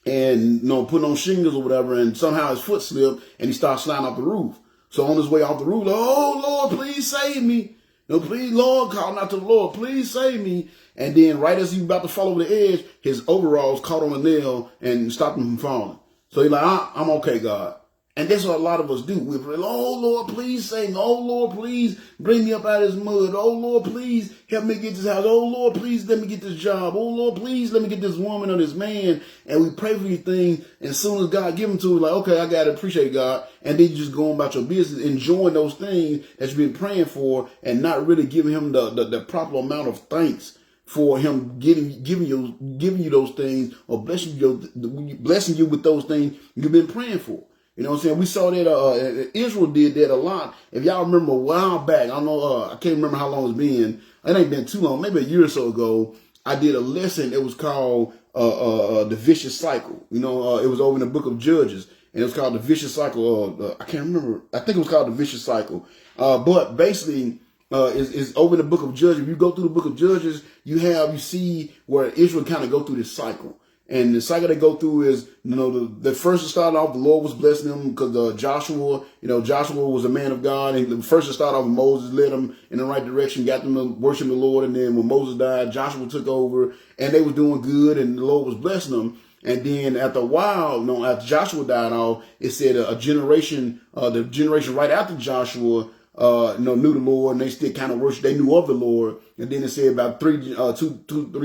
and, putting on shingles or whatever. And somehow his foot slipped and he started sliding off the roof. So on his way off the roof, oh, Lord, please save me. Please, Lord, calling out to the Lord, please save me. And then right as he was about to fall over the edge, his overalls caught on a nail and stopped him from falling. So he's like, I'm okay, God. And that's what a lot of us do. We pray, oh, Lord, please save me. Oh, Lord, please bring me up out of this mud. Oh, Lord, please help me get this house. Oh, Lord, please let me get this job. Oh, Lord, please let me get this woman or this man. And we pray for these things. And as soon as God give them to us, like, okay, I got to appreciate God. And then you just go on about your business, enjoying those things that you've been praying for and not really giving him the proper amount of thanks for him giving you those things or blessing you with those things you've been praying for. You know what I'm saying? We saw that Israel did that a lot. If y'all remember a while back, I don't know, I can't remember how long it's been. It ain't been too long, maybe a year or so ago. I did a lesson. It was called The Vicious Cycle. You know, it was over in the book of Judges, and it was called The Vicious Cycle. I can't remember. I think it was called The Vicious Cycle. But basically, is over in the book of Judges. If you go through the book of Judges, you see where Israel kind of go through this cycle. And the cycle they go through is, you know, the first to start off, the Lord was blessing them because Joshua was a man of God. And the first to start off, Moses led them in the right direction, got them to worship the Lord. And then when Moses died, Joshua took over and they were doing good and the Lord was blessing them. And then after a while, after Joshua died off, it said the generation right after Joshua, knew the Lord, and they still kind of worship. They knew of the Lord, and then it said about 3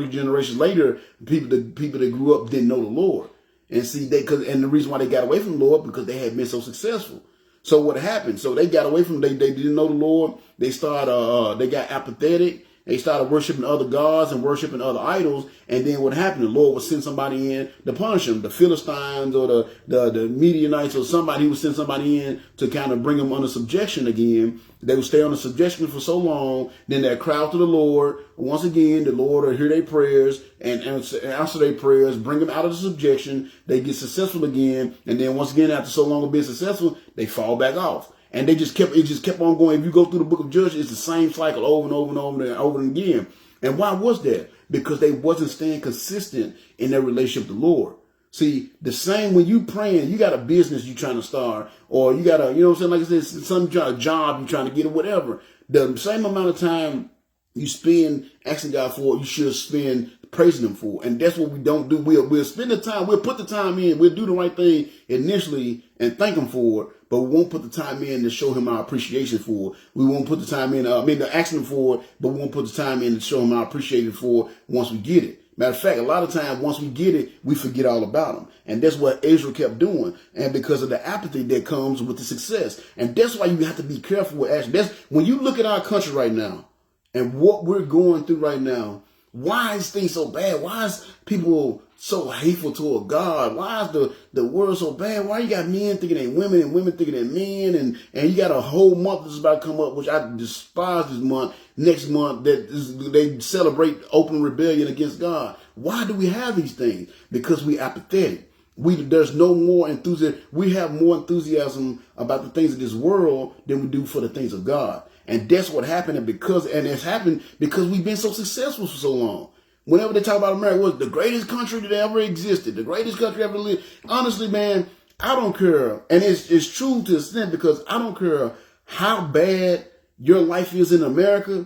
generations later, people that grew up didn't know the Lord, and see and the reason why they got away from the Lord because they had been so successful. So what happened? So they got away from they didn't know the Lord. They started they got apathetic. They started worshiping other gods and worshiping other idols. And then what happened? The Lord would send somebody in to punish them. The Philistines or the Midianites or somebody, he would send somebody in to kind of bring them under subjection again. They would stay under subjection for so long. Then they'd cry out to the Lord. Once again, the Lord will hear their prayers and answer their prayers, bring them out of the subjection. They get successful again. And then once again, after so long of being successful, they fall back off. And it just kept on going. If you go through the book of Judges, it's the same cycle over and over and over and over again. And why was that? Because they wasn't staying consistent in their relationship with the Lord. See, the same when you praying, you got a business you trying to start, or you got you know what I'm saying? Like I said, some job you trying to get or whatever. The same amount of time you spend asking God for, you should spend praising him for. And that's what we don't do. We'll spend the time, we'll put the time in, we'll do the right thing initially and thank him for it. But we won't put the time in to show him our appreciation for it. We won't put the time in, to ask him for it, but we won't put the time in to show him our appreciation for it once we get it. Matter of fact, a lot of times once we get it, we forget all about him. And that's what Israel kept doing. And because of the apathy that comes with the success. And that's why you have to be careful with action. That's when you look at our country right now and what we're going through right now. Why is things so bad? Why is people so hateful toward God? Why is the world so bad? Why you got men thinking they women and women thinking they men? And you got a whole month that's about to come up, which I despise this month. Next month, they celebrate open rebellion against God. Why do we have these things? Because we apathetic. There's no more enthusiasm. We have more enthusiasm about the things of this world than we do for the things of God. And that's what happened. And it's happened because we've been so successful for so long. Whenever they talk about America, it was the greatest country that ever existed, the greatest country ever lived. Honestly, man, I don't care. And it's true to an extent because I don't care how bad your life is in America.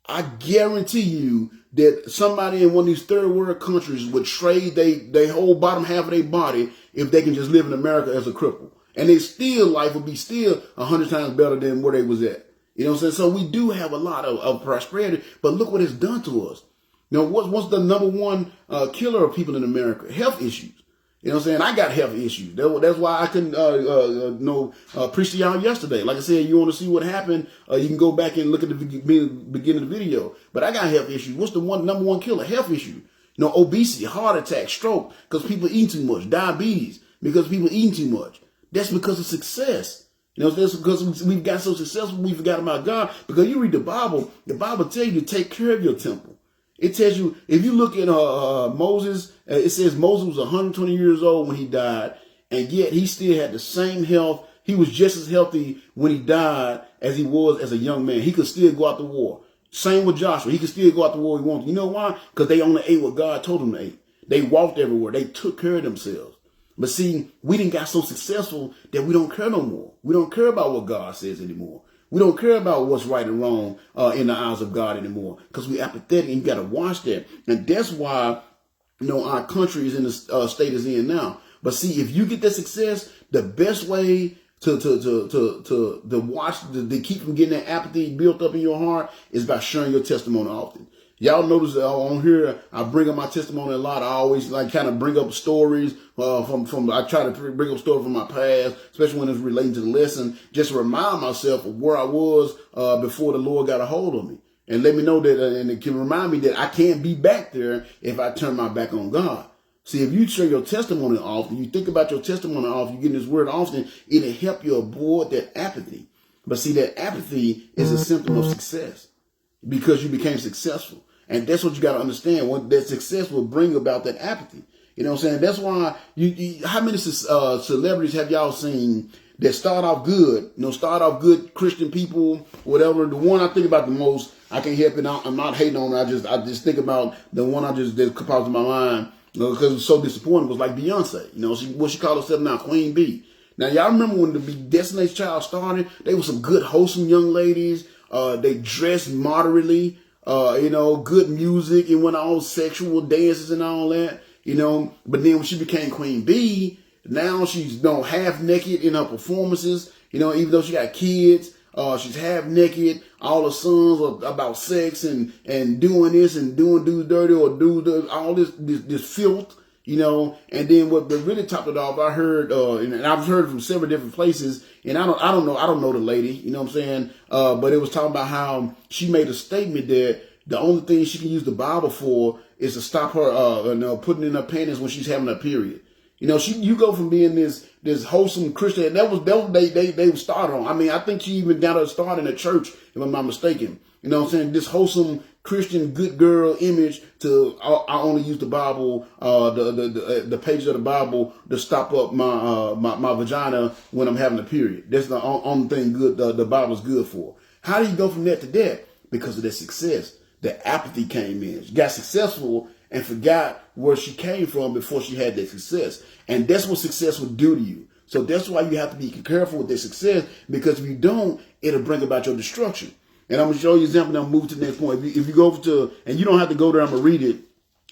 I guarantee you that somebody in one of these third world countries would trade they whole bottom half of their body if they can just live in America as a cripple. And life would be still 100 times better than where they was at. You know what I'm saying? So we do have a lot of prosperity, but look what it's done to us. You know, what's the number one killer of people in America? Health issues. You know what I'm saying? I got health issues. That's why I couldn't preach to y'all yesterday. Like I said, you want to see what happened, you can go back and look at the beginning of the video. But I got health issues. What's the number one killer? Health issue. You know, obesity, heart attack, stroke, because people eat too much. Diabetes, because people eating too much. That's because of success. You know, that's because we've got so successful, we forgot about God. Because you read the Bible tells you to take care of your temple. It tells you, if you look at Moses, it says Moses was 120 years old when he died, and yet he still had the same health. He was just as healthy when he died as he was as a young man. He could still go out to war. Same with Joshua. He could still go out to war if he wanted. You know why? Because they only ate what God told them to eat. They walked everywhere. They took care of themselves. But see, we didn't got so successful that we don't care no more. We don't care about what God says anymore. We don't care about what's right and wrong in the eyes of God anymore because we apathetic, and you got to watch that. And that's why, you know, our country is in the state it's in now. But see, if you get that success, the best way to watch, to keep from getting that apathy built up in your heart is by sharing your testimony often. Y'all notice that on here, I bring up my testimony a lot. I always like kind of bring up stories from I try to bring up stories from my past, especially when it's relating to the lesson, just to remind myself of where I was before the Lord got a hold of me. And let me know that, and it can remind me that I can't be back there if I turn my back on God. See, if you share your testimony often, you think about your testimony often, you get in this word often, it'll help you avoid that apathy. But see, that apathy is a symptom of success because you became successful. And that's what you got to understand. What that success will bring about that apathy. You know what I'm saying? That's why how many celebrities have y'all seen that start off good, start off good Christian people, whatever. The one I think about the most, I can't help it. I'm not hating on it. I just think about the one that pops in my mind because it was so disappointing was like Beyonce. She called herself now Queen B. Now y'all remember when the Destiny's Child started? They were some good, wholesome young ladies. They dressed moderately. Good music and went on sexual dances and all that, But then when she became Queen B, now she's half naked in her performances, even though she got kids, she's half naked. All her songs are about sex and doing this and doing dirty or all this filth, And then what really topped it off, I heard, and I've heard from several different places, and I don't know the lady, you know what I'm saying? But it was talking about how she made a statement that the only thing she can use the Bible for is to stop her, putting in her panties when she's having a period. You go from being this wholesome Christian, and that was they started on. I mean, I think she even got her start in a church, if I'm not mistaken. You know what I'm saying? This wholesome Christian good girl image to I only use the Bible, the pages of the Bible to stop up my vagina when I'm having a period. That's the only thing good the Bible's good for. How do you go from that to that? Because of that success. The apathy came in. She got successful and forgot where she came from before she had that success. And that's what success will do to you. So that's why you have to be careful with that success, because if you don't, it'll bring about your destruction. And I'm going to show you an example, and I'll move to the next point. If you go over to, and you don't have to go there, I'm going to read it,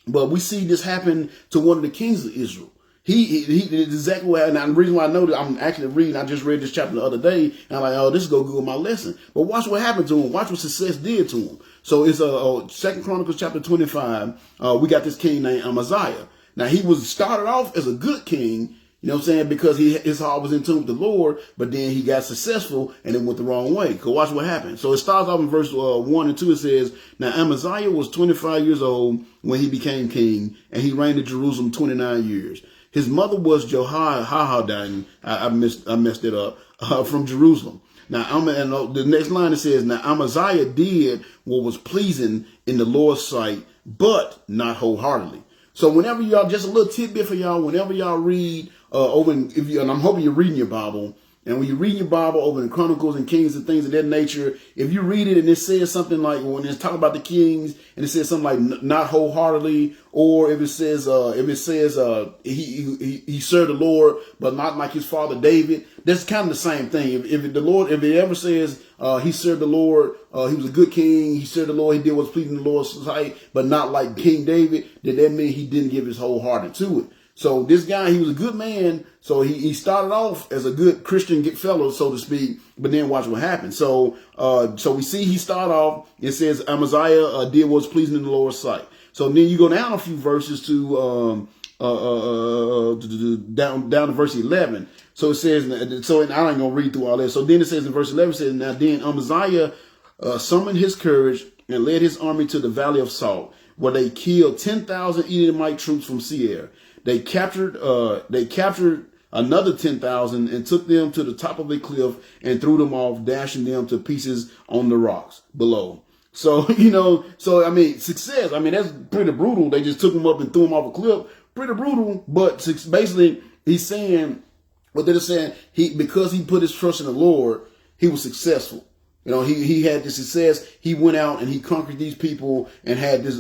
but we see this happen to one of the kings of Israel. He did exactly what happened. And the reason why I know that I'm actually reading, I just read this chapter the other day, and I'm like, oh, this is going to go with my lesson. But watch what happened to him. Watch what success did to him. So it's 2 Chronicles chapter 25. We got this king named Amaziah. Now, he was started off as a good king, you know what I'm saying, because his heart was in tune with the Lord, but then he got successful and it went the wrong way. Because watch what happened. So it starts off in verse 1 and 2. It says, now Amaziah was 25 years old when he became king, and he reigned in Jerusalem 29 years. His mother was Jehoiada, I messed it up, from Jerusalem. Now, the next line it says, now Amaziah did what was pleasing in the Lord's sight, but not wholeheartedly. So whenever y'all, just a little tidbit for y'all, whenever y'all read and I'm hoping you're reading your Bible, and when you read your Bible over in Chronicles and Kings and things of that nature, if you read it and it says something like, when it's talking about the kings and it says something like not wholeheartedly, or if it says he served the Lord but not like his father David, that's kind of the same thing. If it ever says he served the Lord, he was a good king, he served the Lord, he did what's pleasing the Lord's sight, but not like King David, then that means he didn't give his whole heart to it. So this guy, he was a good man. So he started off as a good Christian fellow, so to speak. But then watch what happened. So we see he started off. It says Amaziah did what was pleasing in the Lord's sight. So then you go down a few verses to down to verse 11. So it says, and I ain't gonna read through all that. So then it says in verse 11, it says, now then Amaziah summoned his courage and led his army to the Valley of Salt, where they killed 10,000 Edomite troops from Seir. They captured another 10,000 and took them to the top of a cliff and threw them off, dashing them to pieces on the rocks below. So, I mean, success. I mean, that's pretty brutal. They just took them up and threw them off a cliff. Pretty brutal. But basically, he's saying, what they're saying, because he put his trust in the Lord, he was successful. He had this success. He went out and he conquered these people and had this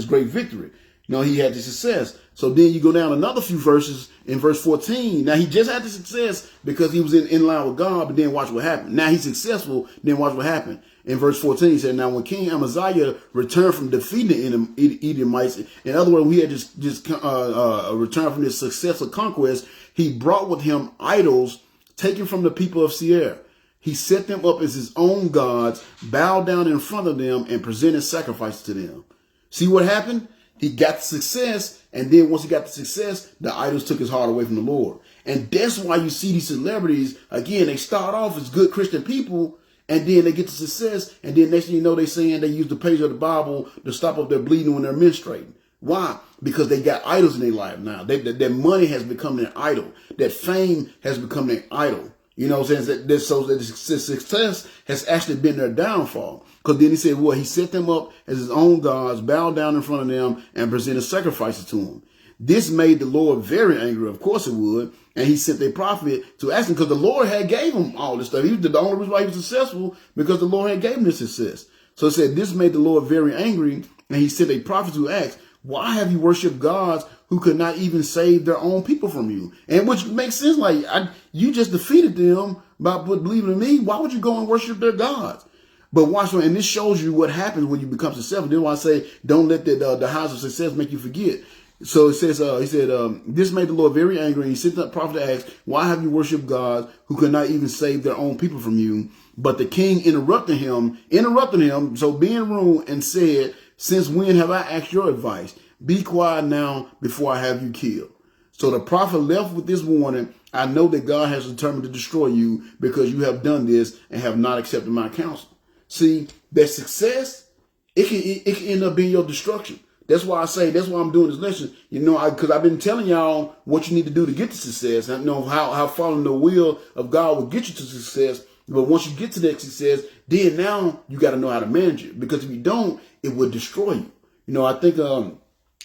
great victory. He had the success. So then you go down another few verses in verse 14. Now he just had the success because he was in line with God, but then watch what happened. Now he's successful, then watch what happened. In verse 14, he said, now when King Amaziah returned from defeating the Edomites, in other words, we had just returned from this successful conquest, he brought with him idols taken from the people of Seir. He set them up as his own gods, bowed down in front of them, and presented sacrifices to them. See what happened? He got success, and then once he got the success, the idols took his heart away from the Lord. And that's why you see these celebrities, again, they start off as good Christian people, and then they get the success, and then next thing you know, they're saying they use the page of the Bible to stop up their bleeding when they're menstruating. Why? Because they got idols in their life now. Their money has become their idol. That fame has become their idol. You know what I'm saying? So that success has actually been their downfall. Because then he said, well, he set them up as his own gods, bowed down in front of them, and presented sacrifices to him. This made the Lord very angry. Of course it would. And he sent a prophet to ask him, because the Lord had gave him all this stuff. He was the only reason why he was successful, because the Lord had gave him this success. So it said, this made the Lord very angry. And he sent a prophet to ask, why have you worshipped gods who could not even save their own people from you? And which makes sense. Like, you just defeated them by believing in me. Why would you go and worship their gods? But watch, and this shows you what happens when you become successful. Then why I say, don't let the highs of success make you forget. So it says, he said, this made the Lord very angry. And he sent the prophet to ask, why have you worshipped gods who could not even save their own people from you? But the king interrupted him, so being rude, and said, since when have I asked your advice? Be quiet now before I have you killed. So the prophet left with this warning. I know that God has determined to destroy you because you have done this and have not accepted my counsel. See, that success, it can end up being your destruction. That's why I'm doing this lesson, because I've been telling y'all what you need to do to get to success. I know how following the will of God will get you to success. But once you get to that success, then now you got to know how to manage it. Because if you don't, it will destroy you. I think all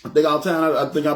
the time, I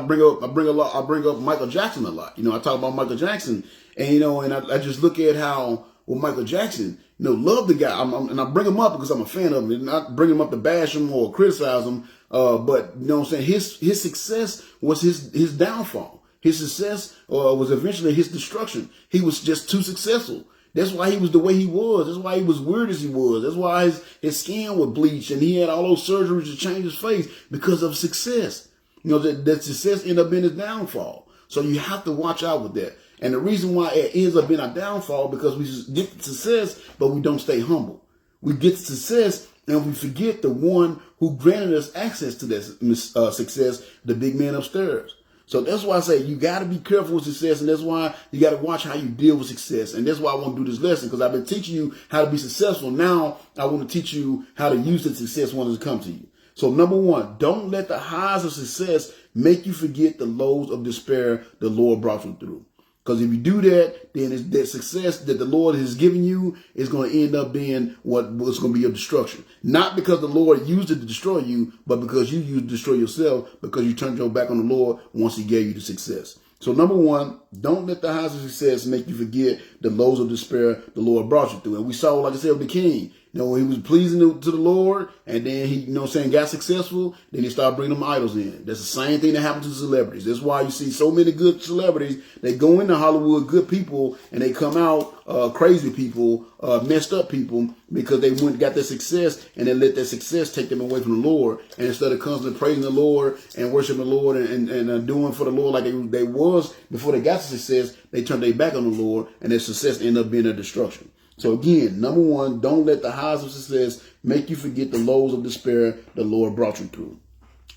bring up Michael Jackson a lot. I talk about Michael Jackson, and I just look at how Michael Jackson, love the guy, and I bring him up because I'm a fan of him, and not bring him up to bash him or criticize him. But you know what I'm saying, his success was his downfall. His success was eventually his destruction. He was just too successful. That's why he was the way he was. That's why he was weird as he was. That's why his skin was bleached and he had all those surgeries to change his face because of success. That success ended up being his downfall. So you have to watch out with that. And the reason why it ends up being our downfall because we just get to success, but we don't stay humble. We get to success and we forget the one who granted us access to that success, the big man upstairs. So that's why I say you got to be careful with success, and that's why you got to watch how you deal with success. And that's why I want to do this lesson, because I've been teaching you how to be successful. Now I want to teach you how to use the success when it comes to you. So number one, don't let the highs of success make you forget the lows of despair the Lord brought you through. Because if you do that, then it's that success that the Lord has given you is going to end up being what's going to be your destruction. Not because the Lord used it to destroy you, but because you used it to destroy yourself because you turned your back on the Lord once he gave you the success. So number one, don't let the highs of success make you forget the lows of despair the Lord brought you through. And we saw, like I said, with the king. He was pleasing to the Lord, and then he, got successful. Then he started bringing them idols in. That's the same thing that happened to celebrities. That's why you see so many good celebrities. They go into Hollywood, good people, and they come out crazy people, messed up people, because they got their success, and they let that success take them away from the Lord. And instead of constantly praising the Lord and worshiping the Lord and doing for the Lord like they was before they got to success, they turned their back on the Lord, and their success ended up being their destruction. So again, number one, don't let the highs of success make you forget the lows of despair the Lord brought you through.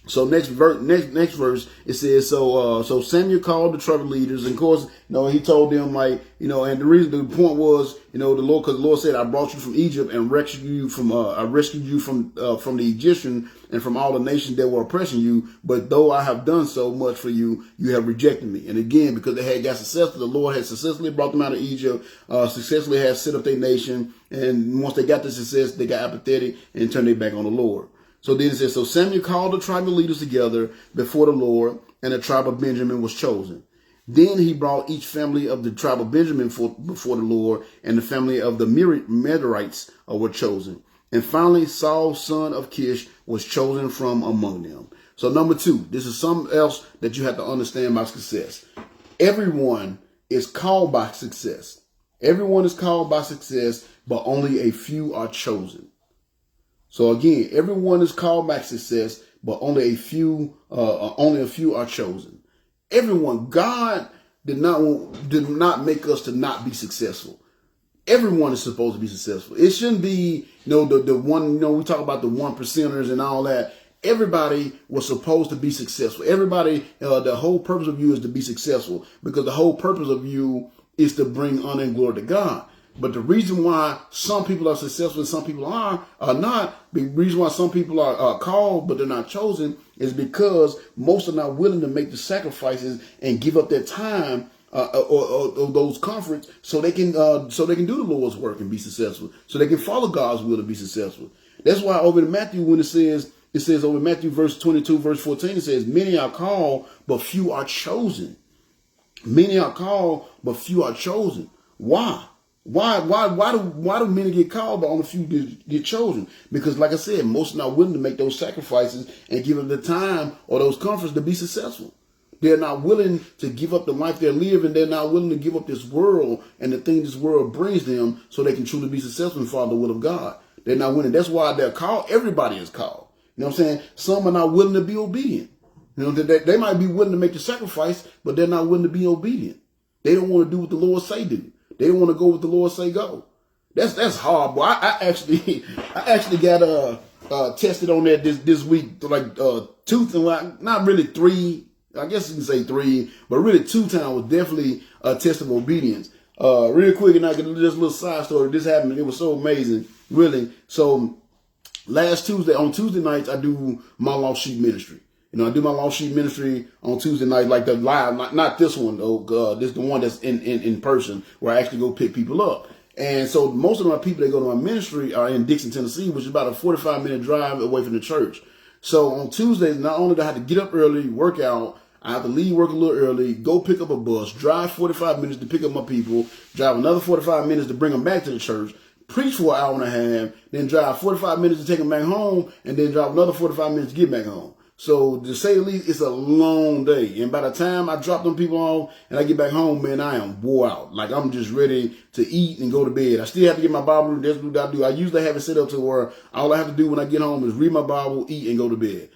So next verse, it says, so Samuel called the tribal leaders, and of course, he told them, and the point was, the Lord, because the Lord said, I brought you from Egypt and rescued you from the Egyptian and from all the nations that were oppressing you. But though I have done so much for you, you have rejected me. And again, because they had got successful, the Lord had successfully brought them out of Egypt, successfully had set up their nation. And once they got the success, they got apathetic and turned their back on the Lord. So then it says, so Samuel called the tribal leaders together before the Lord, and the tribe of Benjamin was chosen. Then he brought each family of the tribe of Benjamin before the Lord, and the family of the Medarites were chosen. And finally, Saul, son of Kish, was chosen from among them. So number two, this is something else that you have to understand about success. Everyone is called by success. Everyone is called by success, but only a few are chosen. So again, everyone is called by success, but only a few are chosen. Everyone, God did not make us to not be successful. Everyone is supposed to be successful. It shouldn't be, the one, we talk about the 1%ers and all that. Everybody was supposed to be successful. Everybody, the whole purpose of you is to be successful, because the whole purpose of you is to bring honor and glory to God. But the reason why some people are successful and some people are not, the reason why some people are called but they're not chosen, is because most are not willing to make the sacrifices and give up their time or those comforts so they can do the Lord's work and be successful, so they can follow God's will to be successful. That's why over in Matthew, when it says over in Matthew verse 22, verse 14, it says, many are called, but few are chosen. Many are called, but few are chosen. Why? Why do many get called, but only few get chosen? Because, like I said, most are not willing to make those sacrifices and give them the time or those comforts to be successful. They're not willing to give up the life they're living. They're not willing to give up this world and the things this world brings them so they can truly be successful and follow the will of God. They're not willing. That's why they're called. Everybody is called. You know what I'm saying? Some are not willing to be obedient. They might be willing to make the sacrifice, but they're not willing to be obedient. They don't want to do what the Lord say do. They don't want to go what the Lord say go. That's hard, boy. I actually got tested on that this week, like two, not really three. I guess you can say three, but really 2 times was definitely a test of obedience. Real quick, and I get this little side story. This happened. It was so amazing, really. So on Tuesday nights, I do my Lost Sheep ministry. I do my Lost Sheep ministry on Tuesday night, like the live, not this one though. This is the one that's in person, where I actually go pick people up. And so most of my people that go to my ministry are in Dixon, Tennessee, which is about a 45-minute drive away from the church. So on Tuesdays, not only do I have to get up early, work out, I have to leave work a little early, go pick up a bus, drive 45 minutes to pick up my people, drive another 45 minutes to bring them back to the church, preach for an hour and a half, then drive 45 minutes to take them back home, and then drive another 45 minutes to get back home. So to say the least, it's a long day. And by the time I drop them people off and I get back home, man, I am wore out. Like, I'm just ready to eat and go to bed. I still have to get my Bible. That's what I do. I usually have it set up to where all I have to do when I get home is read my Bible, eat, and go to bed.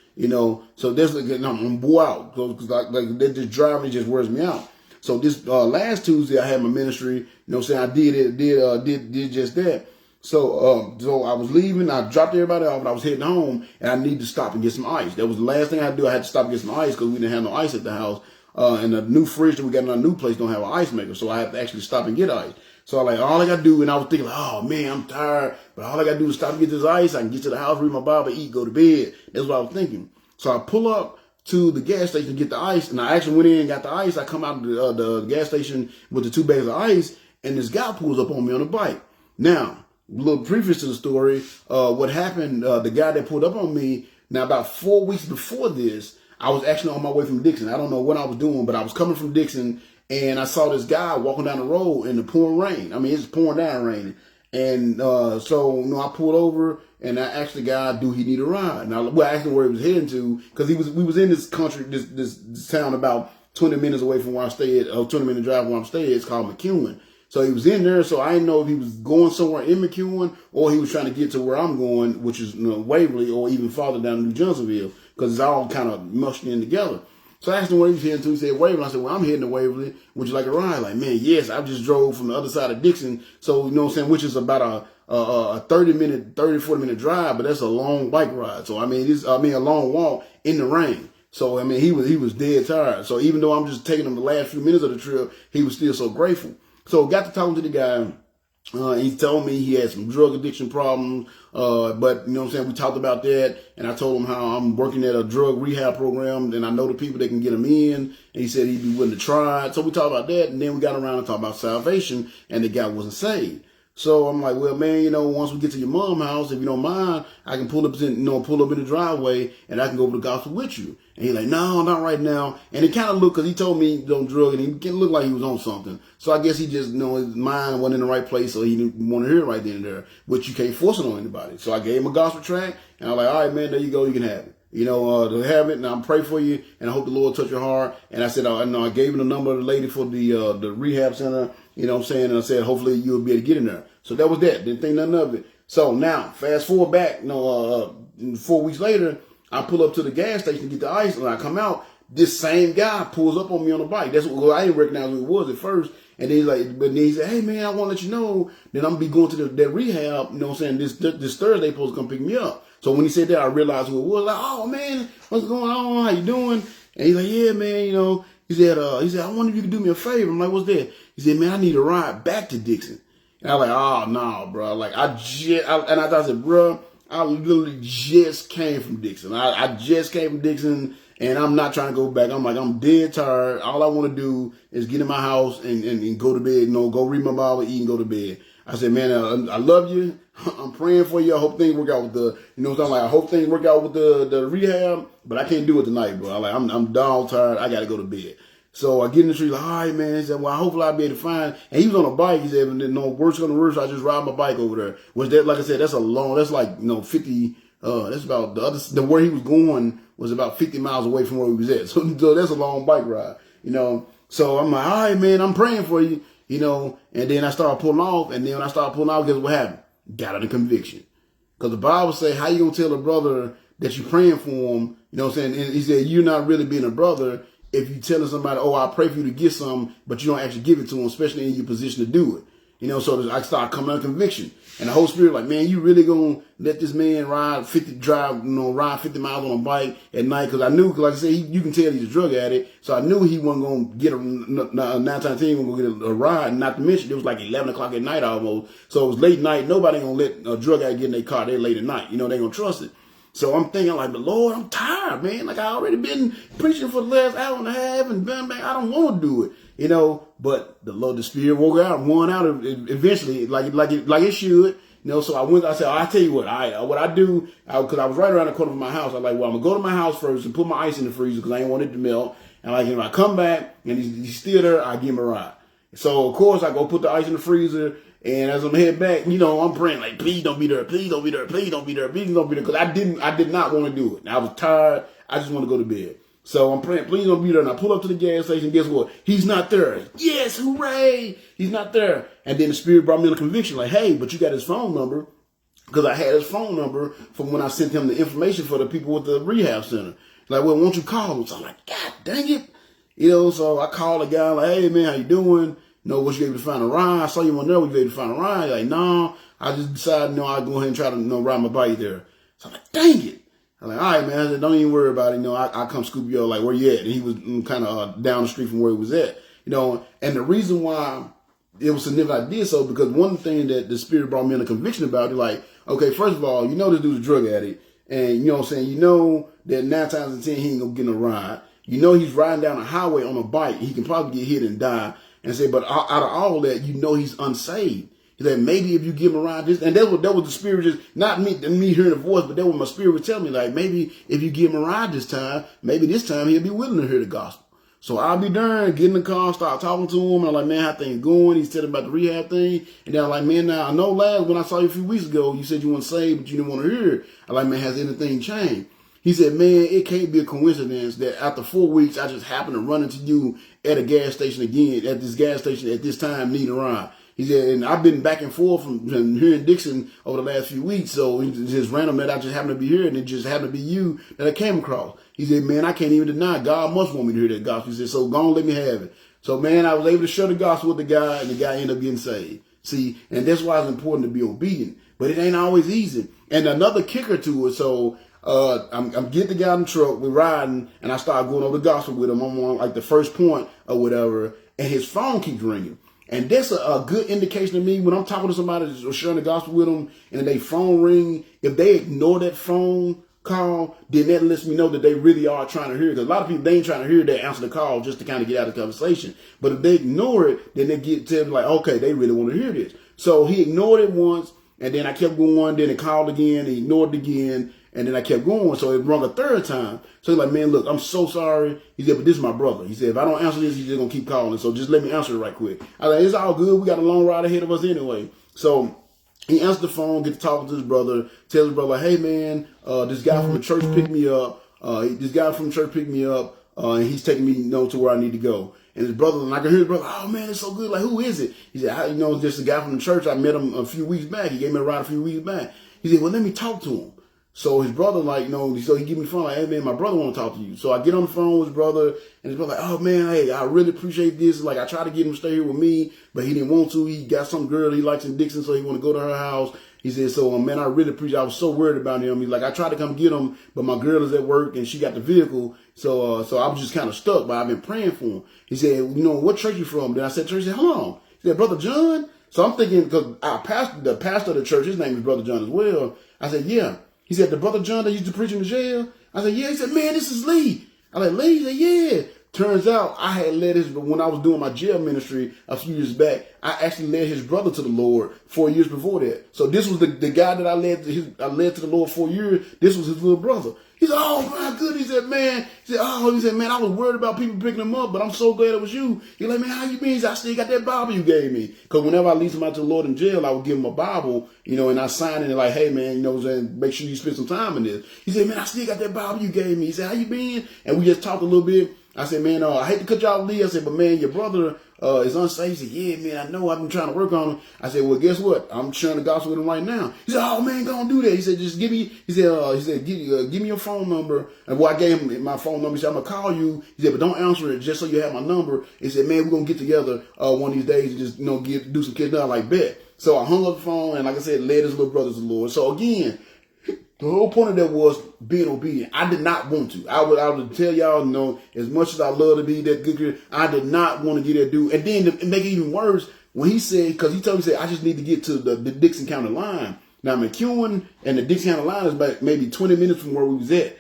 So that's like, I'm wore out because like they just drive me, just wears me out. So this last Tuesday I had my ministry. I did just that. So I was leaving. I dropped everybody off, and I was heading home, and I needed to stop and get some ice. That was the last thing I had to do. I had to stop and get some ice because we didn't have no ice at the house. And the new fridge that we got in our new place don't have an ice maker, so I had to actually stop and get ice. So all I got to do, and I was thinking, oh man, I'm tired, but all I got to do is stop and get this ice. I can get to the house, read my Bible, eat, go to bed. That's what I was thinking. So I pull up to the gas station to get the ice, and I actually went in and got the ice. I come out of the gas station with the 2 bags of ice, and this guy pulls up on me on a bike. Now, a little previous to the story, what happened, the guy that pulled up on me, now about 4 weeks before this, I was actually on my way from Dixon. I don't know what I was doing, but I was coming from Dixon, and I saw this guy walking down the road in the pouring rain. I mean, it's pouring down rain. And so I pulled over, and I asked the guy, do he need a ride? Now, I asked him where he was heading to, because we was in this country, this town about 20 minutes away from where I stayed, 20-minute drive where I'm staying. It's called McEwen. So he was in there, so I didn't know if he was going somewhere in McEwen or he was trying to get to where I'm going, which is Waverly, or even farther down to New Johnsonville, because it's all kind of mushed in together. So I asked him where he was heading to. He said Waverly. I said, well, I'm heading to Waverly. Would you like a ride? Like, man, yes. I just drove from the other side of Dixon, so which is about a 40-minute drive, but that's a long bike ride. So I mean, a long walk in the rain. So I mean, he was dead tired. So even though I'm just taking him the last few minutes of the trip, he was still so grateful. So got to talking to the guy. He told me he had some drug addiction problems, but we talked about that, and I told him how I'm working at a drug rehab program, and I know the people that can get him in, and he said he'd be willing to try it. So we talked about that, and then we got around and talked about salvation, and the guy wasn't saved. So I'm like, well, man, once we get to your mom's house, if you don't mind, I can pull up in the driveway, and I can go over the gospel with you. And he's like, no, not right now. And it kind of looked, because he told me don't drug, and he looked like he was on something. So I guess he just, his mind wasn't in the right place, so he didn't want to hear it right then and there, which you can't force it on anybody. So I gave him a gospel track, and I'm like, all right, man, there you go, you can have it. To have it, and I'm pray for you, and I hope the Lord touch your heart. And I said, I gave him the number of the lady for the rehab center, and I said, hopefully you'll be able to get in there. So that was that. Didn't think nothing of it. So now, fast forward back, 4 weeks later, I pull up to the gas station to get the ice, and I come out. this same guy pulls up on me on the bike. That's what I didn't recognize who it was at first. And then he's like, but then he said, hey man, I want to let you know that I'm gonna be going to that rehab, you know what I'm saying, this Thursday supposed to come pick me up. So when he said that, I realized who it was. Like, oh man, what's going on? How you doing? And he's like, yeah, man, you know, he said, I wonder if you could do me a favor. I'm like, what's that? He said, man, I need a ride back to Dixon. And I was like, oh no, bro. Like I said, bro, I literally just came from Dixon. I just came from Dixon. And I'm not trying to go back. I'm like, I'm dead tired. All I want to do is get in my house and go to bed, you know, go read my Bible, eat, and go to bed. I said, man, I love you. I'm praying for you. I hope things work out with the, you know what I'm saying? Like, I hope things work out with the rehab, but I can't do it tonight, bro. I'm dog tired. I got to go to bed. So I get in the street, like, all right, man. He said, well, hopefully I'll be able to find, and he was on a bike. He said, no, worst on the worst, I just ride my bike over there. Which that, like I said, that's like, you know, 50, that's about where he was going was about 50 miles away from where we was at. So that's a long bike ride, you know. So I'm like, all right, man, I'm praying for you, you know. And then I started pulling off. And then when I started pulling off, guess what happened? Got out of conviction. Because the Bible say, how you going to tell a brother that you're praying for him? You know what I'm saying? And he said, you're not really being a brother if you telling somebody, oh, I pray for you to get something, but you don't actually give it to them, especially in your position to do it. You know, so I started coming out of conviction. And the Holy Spirit, like, man, you really gonna let this man ride 50 miles on a bike at night? Because I knew, like I said, you can tell he's a drug addict. So I knew he wasn't gonna get a 9 times 10, he wasn't gonna get a ride. Not to mention, it was like 11 o'clock at night almost. So it was late night. Nobody gonna let a drug addict get in their car there late at night. You know, they gonna trust it. So I'm thinking like, but Lord, I'm tired, man. Like I already been preaching for the last hour and a half, and I don't want to do it, you know. But the Spirit won out eventually, like it should, you know. So I said, I tell you what I do, because I was right around the corner of my house. I was like, well, I'm gonna go to my house first and put my ice in the freezer because I ain't want it to melt. And like, you know, I come back and he's still there, I give him a ride. So of course I go put the ice in the freezer. And as I'm heading back, you know, I'm praying like, please don't be there, please don't be there, please don't be there, please don't be there. Because I did not want to do it. I was tired. I just want to go to bed. So I'm praying, please don't be there. And I pull up to the gas station. Guess what? He's not there. Yes, hooray. He's not there. And then the Spirit brought me a conviction like, hey, but you got his phone number. Because I had his phone number from when I sent him the information for the people with the rehab center. Like, well, won't you call him? So I'm like, God dang it. You know, so I called the guy like, hey, man, how you doing? You know, was you able to find a ride? I saw you on there. Was you able to find a ride? Like, no. I just decided, I'd go ahead and try to, ride my bike there. So I'm like, dang it. I'm like, all right, man. I said, don't even worry about it. I'll come scoop you up. Like, where you at? And he was kind of down the street from where he was at. You know, and the reason why it was significant I did so, because one thing that the Spirit brought me in a conviction about it, like, okay, first of all, this dude's a drug addict. And, you know what I'm saying? You know that 9 times in 10, he ain't going to get no ride. You know he's riding down a highway on a bike. He can probably get hit and die. And say, but out of all that, he's unsaved. He said, maybe if you give him a ride, and that was the Spirit, just not me hearing the voice, but that was my Spirit would tell me, like, maybe if you give him a ride this time, maybe this time he'll be willing to hear the gospel. So I'll be there, get in the car, start talking to him, and I'm like, man, how things going? He's telling about the rehab thing, and then I'm like, man, now I know when I saw you a few weeks ago, you said you weren't saved, but you didn't want to hear it. I'm like, man, has anything changed? He said, man, it can't be a coincidence that after 4 weeks, I just happened to run into you at a gas station again, at this gas station at this time, needing a ride. He said, and I've been back and forth from here in Dixon over the last few weeks, so it's just random that I just happened to be here, and it just happened to be you that I came across. He said, man, I can't even deny God must want me to hear that gospel. He said, so go on, let me have it. So, man, I was able to share the gospel with the guy, and the guy ended up getting saved. See, and that's why it's important to be obedient, but it ain't always easy. And another kicker to it, so I'm getting the guy in the truck, we're riding, and I start going over the gospel with him. I'm on like the first point or whatever, and his phone keeps ringing. And that's a good indication to me when I'm talking to somebody or sharing the gospel with them, and they phone ring. If they ignore that phone call, then that lets me know that they really are trying to hear it. Because a lot of people, they ain't trying to hear that, answer the call just to kind of get out of the conversation. But if they ignore it, then they get to like, okay, they really want to hear this. So he ignored it once, and then I kept going. Then it called again, he ignored it again. And then I kept going, so it rung a third time. So he's like, man, look, I'm so sorry. He said, but this is my brother. He said, if I don't answer this, he's just going to keep calling. So just let me answer it right quick. I was like, it's all good. We got a long ride ahead of us anyway. So he answered the phone, get to talking to his brother, tells his brother, hey, man, this guy from the church picked me up. And he's taking me, to where I need to go. And his brother, and I can hear his brother, oh, man, it's so good. Like, who is it? He said, just a guy from the church. I met him a few weeks back. He gave me a ride a few weeks back. He said, well, let me talk to him. So his brother, like, so he give me the phone, like, hey, man, my brother want to talk to you. So I get on the phone with his brother, and his brother like, oh, man, hey, I really appreciate this. Like, I tried to get him to stay here with me, but he didn't want to. He got some girl he likes in Dixon, so he want to go to her house. He said, so, man, I really appreciate it. I was so worried about him. He's like, I tried to come get him, but my girl is at work, and she got the vehicle. So I was just kind of stuck, but I've been praying for him. He said, what church you from? Then I said, church. He said, hold on. He said, Brother John? So I'm thinking, because the pastor of the church, his name is Brother John as well. I said, yeah. He said, the Brother John that used to preach in the jail? I said, yeah. He said, man, this is Lee. I like, Lee? He said, yeah. Turns out I had led when I was doing my jail ministry a few years back, I actually led his brother to the Lord 4 years before that. So this was the guy that I led to the Lord 4 years. This was his little brother. He said, oh my goodness. He said, man, man, I was worried about people picking him up, but I'm so glad it was you. He's like, man, how you been? He said, I still got that Bible you gave me. Because whenever I lead somebody to the Lord in jail, I would give him a Bible, and I sign it like, hey man, make sure you spend some time in this. He said, man, I still got that Bible you gave me. He said, how you been? And we just talked a little bit. I said, man, I hate to cut y'all Lee. I said, but man, your brother is unsafe. He said, yeah, man, I know. I've been trying to work on him. I said, well, guess what? I'm sharing the gospel with him right now. He said, oh man, go and do that. He said, just give me. He said, give me your phone number. And I gave him my phone number. He said, I'm gonna call you. He said, but don't answer it just so you have my number. He said, man, we're gonna get together one of these days and just do some kids down like bet. So I hung up the phone and like I said, led his little brother to the Lord. So again, the whole point of that was being obedient. I did not want to. I would tell y'all, as much as I love to be that good kid, I did not want to get that dude. And then to make it even worse, when he said, because he told me, I just need to get to the Dixon County line. Now, McEwen and the Dixon County line is about maybe 20 minutes from where we was at.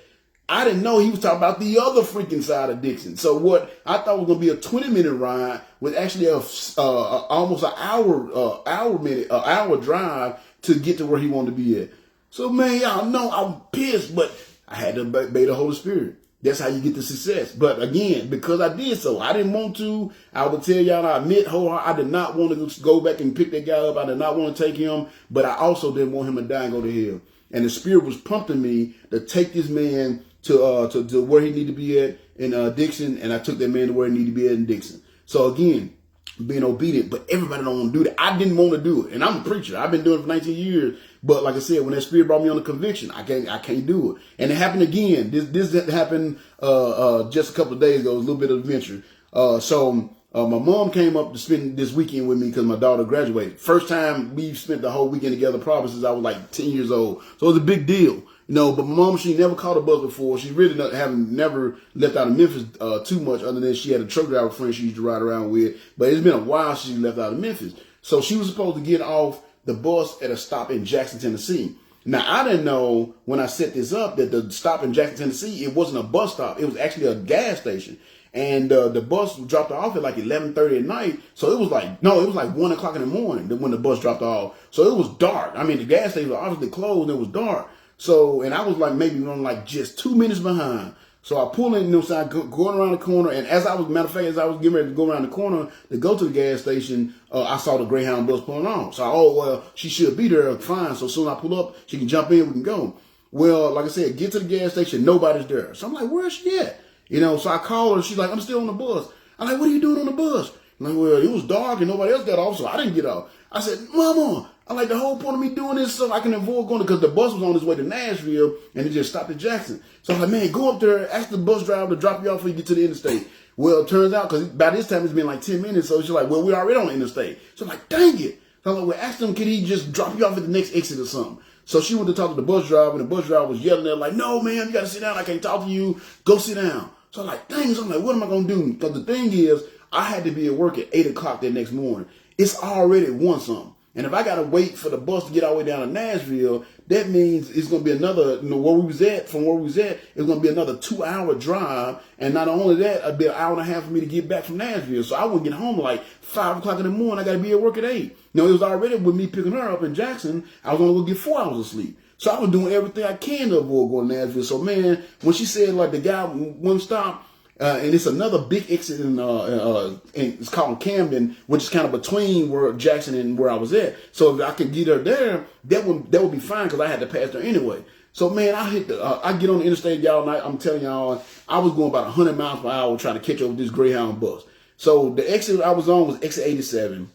I didn't know he was talking about the other freaking side of Dixon. So what I thought was going to be a 20-minute ride was actually almost an hour drive to get to where he wanted to be at. So, man, y'all know I'm pissed, but I had to obey the Holy Spirit. That's how you get the success. But again, because I did so, I didn't want to. I would tell y'all, I admit wholeheartedly, I did not want to go back and pick that guy up. I did not want to take him, but I also didn't want him to die and go to hell. And the Spirit was prompting me to take this man to where he needed to be at in Dixon, and I took that man to where he needed to be at in Dixon. So again, being obedient, but everybody don't want to do that. I didn't want to do it, and I'm a preacher. I've been doing it for 19 years. But like I said, when that Spirit brought me on the conviction, I can't do it. And it happened again. This happened just a couple of days ago. It was a little bit of adventure. So my mom came up to spend this weekend with me because my daughter graduated. First time we've spent the whole weekend together, probably since I was like 10 years old. So it was a big deal. But my mom, she never caught a bus before. She really never left out of Memphis too much, other than she had a truck driver friend she used to ride around with. But it's been a while since she left out of Memphis. So she was supposed to get off the bus at a stop in Jackson, Tennessee. Now, I didn't know when I set this up that the stop in Jackson, Tennessee, it wasn't a bus stop. It was actually a gas station. And the bus dropped off at like 11:30 at night. So it was like 1 o'clock in the morning when the bus dropped off. So it was dark. I mean, the gas station was obviously closed and it was dark. So, and I was like maybe running like just 2 minutes behind. So I pull in, going around the corner, and as I was getting ready to go around the corner to go to the gas station, I saw the Greyhound bus pulling on. So she should be there, fine. So soon as I pull up, she can jump in, we can go. Well, like I said, get to the gas station, nobody's there. So I'm like, where's she at? So I call her, she's like, I'm still on the bus. I'm like, what are you doing on the bus? I'm like, well, it was dark and nobody else got off, so I didn't get off. I said, Mama, the whole point of me doing this so I can avoid going, because the bus was on its way to Nashville and it just stopped at Jackson. So I'm like, man, go up there, ask the bus driver to drop you off when you get to the interstate. Well, it turns out, because by this time it's been like 10 minutes, so she's like, well, we're already on the interstate. So I'm like, dang it. So I'm like, well, ask him, can he just drop you off at the next exit or something? So she went to talk to the bus driver, and the bus driver was yelling at her like, no, man, you got to sit down. I can't talk to you. Go sit down. So I'm like, dang. So I'm like, what am I going to do? Because the thing is, I had to be at work at 8 o'clock that next morning. It's already 1-something. And if I got to wait for the bus to get all the way down to Nashville, that means it's going to be another, from where we was at, it's going to be another 2-hour drive. And not only that, it'd be an hour and a half for me to get back from Nashville. So I wouldn't get home like 5 o'clock in the morning. I got to be at work at 8. It was already with me picking her up in Jackson. I was only going to get 4 hours of sleep. So I was doing everything I can to avoid going to Nashville. So, man, when she said, like, the guy wouldn't stop, and it's another big exit in it's called Camden, which is kind of between where Jackson and where I was at. So if I could get her there, that would be fine, because I had to pass there anyway. So man, I get on the interstate, y'all. Night. I'm telling y'all, I was going about 100 miles per hour trying to catch up with this Greyhound bus. So the exit I was on was exit 87.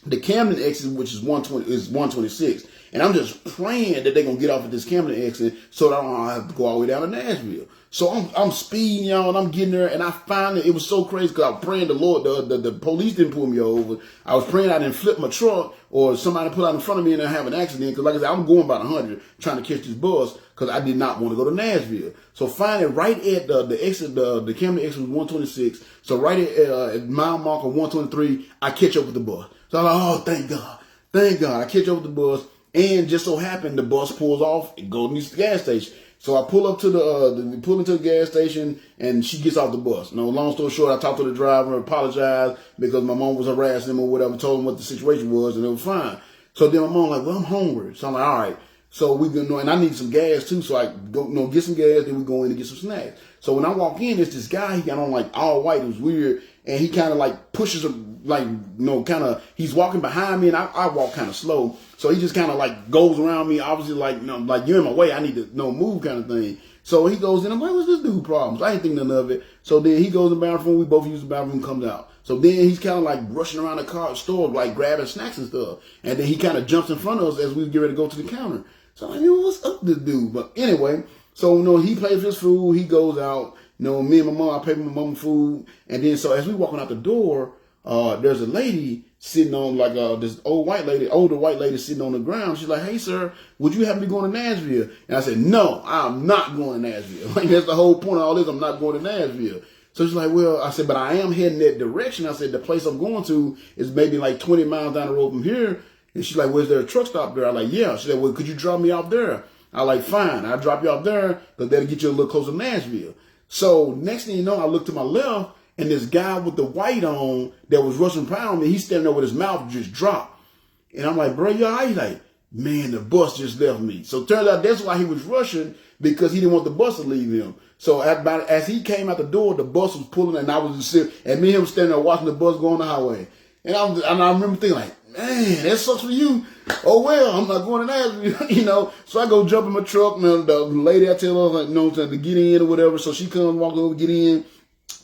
The Camden exit, which is 120, is 126. And I'm just praying that they're going to get off at this Camden exit so that I don't have to go all the way down to Nashville. So I'm speeding, y'all, and I'm getting there, and I finally, it was so crazy because I was praying the Lord, the police didn't pull me over. I was praying I didn't flip my truck or somebody put out in front of me and I have an accident. Because like I said, I'm going about 100 trying to catch this bus because I did not want to go to Nashville. So finally, right at the exit, the Camden exit was 126. So right at mile marker 123, I catch up with the bus. So I'm like, oh, thank God. Thank God. I catch up with the bus, and just so happened the bus pulls off and goes to the gas station. So I pull up to pull into the gas station, and she gets off the bus. No, long story short, I talked to the driver, apologized because my mom was harassing him or whatever, told him what the situation was, and it was fine. So then my mom like, well, I'm hungry. So I'm like, all right. So we go, and I need some gas too. So I go, get some gas. Then we go in and get some snacks. So when I walk in, it's this guy. He got on like all white. It was weird, and he kind of like pushes him, like kind of. He's walking behind me, and I walk kind of slow. So he just kind of like goes around me, obviously like like you're in my way. I need to move, kind of thing. So he goes in. I'm like, what's this dude problems? I ain't think none of it. So then he goes in the bathroom. We both use the bathroom. Comes out. So then he's kind of like rushing around the store, like grabbing snacks and stuff. And then he kind of jumps in front of us as we get ready to go to the counter. So I'm like, what's up with this dude? But anyway, so he pays for his food. He goes out. Me and my mom, I pay for my mom food. And then so as we walking out the door, there's a lady sitting on like this older white lady sitting on the ground. She's like, hey, sir, would you have me going to Nashville? And I said, no, I'm not going to Nashville. Like, that's the whole point of all this. I'm not going to Nashville. So she's like, well, I said, but I am heading that direction. I said, the place I'm going to is maybe like 20 miles down the road from here. And she's like, well, is there a truck stop there? I'm like, yeah. She said, well, could you drop me off there? I like, fine. I'll drop you off there because that'll get you a little closer to Nashville. So next thing you know, I look to my left, and this guy with the white on that was rushing around me, he's standing there with his mouth just dropped. And I'm like, bro, you all right? He's like, man, the bus just left me. So it turns out that's why he was rushing, because he didn't want the bus to leave him. So as he came out the door, the bus was pulling, and I was just sitting, and me and him standing there watching the bus go on the highway. And I remember thinking like, man, that sucks for you. Oh, well, I'm not going to Nashville, So I go jump in my truck, and the lady, I tell her, like, to get in or whatever. So she comes, walk over, get in.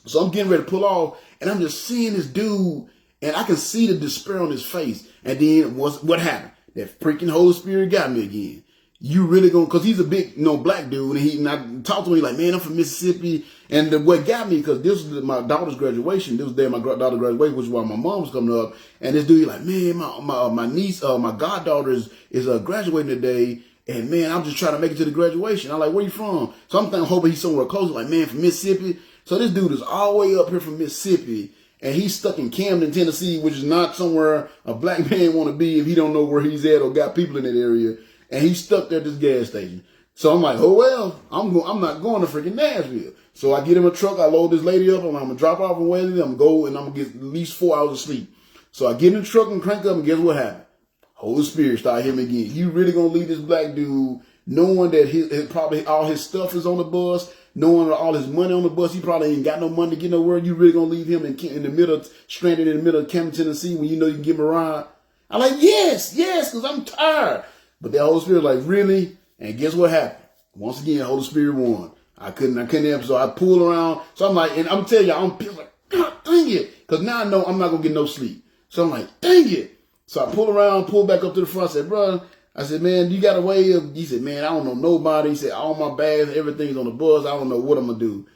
So I'm getting ready to pull off, and I'm just seeing this dude, and I can see the despair on his face. And then what happened? That freaking Holy Spirit got me again. You really gonna, cause he's a big, black dude, and I talked to him, like, man, I'm from Mississippi. And what got me, cause this was my daughter's graduation. This was the day my daughter's graduation, which is why my mom was coming up. And this dude, like, man, my niece, my goddaughter is graduating today. And man, I'm just trying to make it to the graduation. I'm like, where you from? So I'm hoping he's somewhere close. Like, man, from Mississippi. So this dude is all the way up here from Mississippi, and he's stuck in Camden, Tennessee, which is not somewhere a black man want to be if he don't know where he's at or got people in that area. And he's stuck there at this gas station. So I'm like, oh, well, I'm not going to freaking Nashville. So I get in my truck, I load this lady up, and I'm going to drop off in Wesley, I'm going to go, and I'm going to get at least 4 hours of sleep. So I get in the truck and crank up, and guess what happened? Holy Spirit started hitting me again. You really going to leave this black dude knowing that probably all his stuff is on the bus, knowing all his money on the bus, he probably ain't got no money to get nowhere. You really going to leave him in the middle, stranded in the middle of Camden, Tennessee, when you know you can give him a ride? I'm like, yes, because I'm tired. But the Holy Spirit was like, really? And guess what happened? Once again, Holy Spirit won. I couldn't help. So I pulled around. So I'm like, and I'm telling you, I'm pissed, like, God, dang it. Because now I know I'm not going to get no sleep. So I'm like, dang it. So I pulled around, pulled back up to the front. I said, brother, man, you got a way of, he said, man, I don't know nobody. He said, all my bags, everything's on the bus. I don't know what I'm going to do.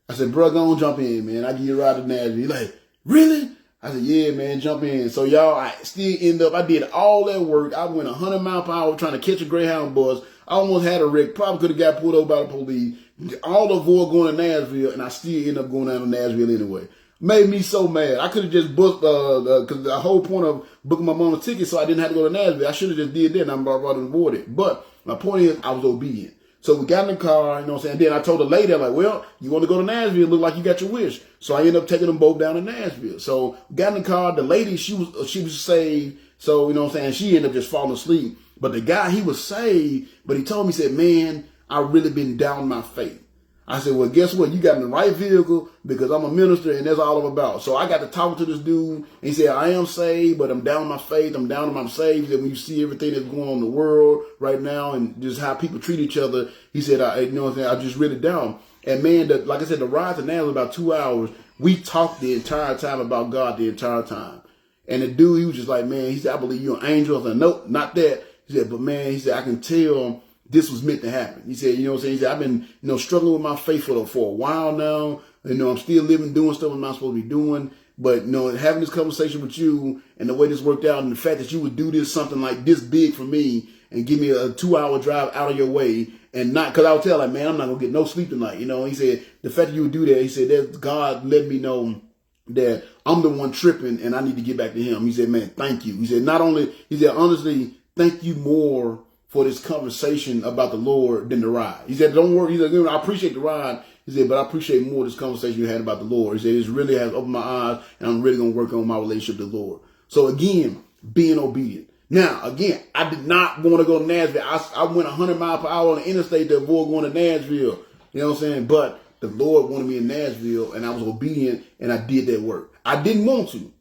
I said, bro, go on, jump in, man. I give you a ride to Nashville. He's like, really? I said, yeah, man, jump in. So, y'all, I did all that work. I went 100 miles per hour trying to catch a Greyhound bus. I almost had a wreck. Probably could have got pulled over by the police. All avoid going to Nashville, and I still ended up going down to Nashville anyway. Made me so mad. I could have just booked, because the whole point of booking my mama's ticket so I didn't have to go to Nashville. I should have just did that, and I'm about to avoid it. But my point is, I was obedient. So we got in the car, you know what I'm saying? Then I told the lady, I'm like, well, you want to go to Nashville? Look like you got your wish. So I ended up taking them both down to Nashville. So got in the car. The lady, she was saved. So, you know what I'm saying? She ended up just falling asleep. But the guy, he was saved. But he told me, he said, man, I really been down my faith. I said, well, guess what? You got in the right vehicle because I'm a minister and that's all I'm about. So I got to talk to this dude and he said, I am saved, but I'm down my faith. I'm down on my saved. He said, when you see everything that's going on in the world right now and just how people treat each other, he said, you know what I'm saying? I just really down. And man, like I said, the ride to Nashville was about 2 hours. We talked the entire time about God the entire time. And the dude, he was just like, man, he said, I believe you're an angel. I said, nope, not that. He said, but man, he said, I can tell this was meant to happen. He said, you know what I'm saying? He said, I've been, struggling with my faith for a while now. I'm still living, doing stuff I'm not supposed to be doing. But, having this conversation with you and the way this worked out and the fact that you would do this, something like this big for me and give me a 2-hour drive out of your way and not, cause I would tell like, man, I'm not gonna get no sleep tonight. He said, the fact that you would do that, he said, that God let me know that I'm the one tripping and I need to get back to him. He said, man, thank you. He said, honestly, thank you more for this conversation about the Lord than the ride. He said, don't worry. He said, I appreciate the ride. He said, but I appreciate more this conversation you had about the Lord. He said, it really has opened my eyes and I'm really going to work on my relationship with the Lord. So again, being obedient. Now, again, I did not want to go to Nashville. I went 100 miles per hour on the interstate to avoid going to Nashville. You know what I'm saying? But the Lord wanted me in Nashville and I was obedient and I did that work. I didn't want to.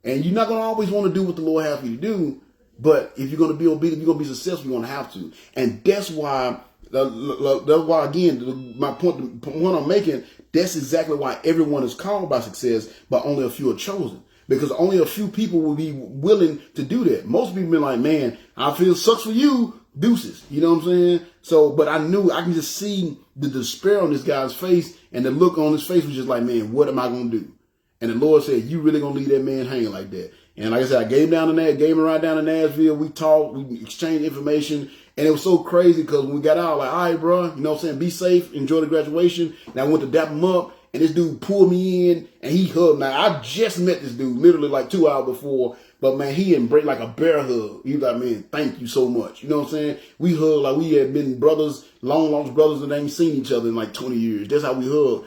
And you're not going to always want to do what the Lord has you to do. But if you're going to be obedient, you're going to be successful, you're going to have to. And that's why again, my point I'm making, that's exactly why everyone is called by success, but only a few are chosen. Because only a few people will be willing to do that. Most people be like, man, I feel sucks for you, deuces. You know what I'm saying? So, but I knew, I can just see the despair on this guy's face, and the look on his face was just like, man, what am I going to do? And the Lord said, you really going to leave that man hanging like that? And like I said, I gave him a ride down to Nashville. We talked, we exchanged information. And it was so crazy because when we got out, like, all right, bro, you know what I'm saying? Be safe, enjoy the graduation. And I went to dap him up, and this dude pulled me in, and he hugged me. Now, I just met this dude literally like 2 hours before, but man, he embraced like a bear hug. He was like, man, thank you so much. You know what I'm saying? We hugged like we had been brothers, long lost brothers, and they ain't seen each other in like 20 years. That's how we hug,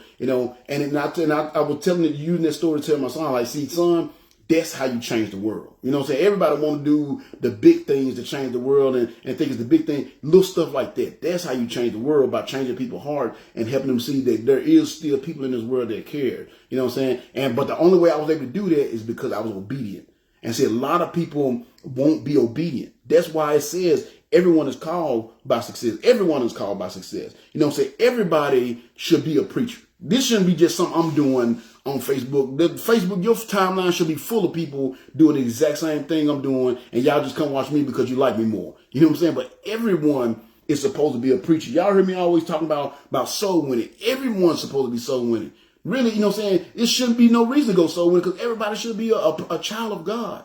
And I was telling it, using that story to tell my son, like, see, son, that's how you change the world. You know what I'm saying? Everybody want to do the big things to change the world and think it's the big thing. Little stuff like that. That's how you change the world, by changing people's heart and helping them see that there is still people in this world that care. You know what I'm saying? But the only way I was able to do that is because I was obedient. And see, a lot of people won't be obedient. That's why it says everyone is called by success. Everyone is called by success. You know what I'm saying? Everybody should be a preacher. This shouldn't be just something I'm doing on Facebook. Your timeline should be full of people doing the exact same thing I'm doing, and y'all just come watch me because you like me more. You know what I'm saying? But everyone is supposed to be a preacher. Y'all heard me always talking about soul winning. Everyone's supposed to be soul winning. Really, you know what I'm saying? It shouldn't be no reason to go soul winning because everybody should be a child of God.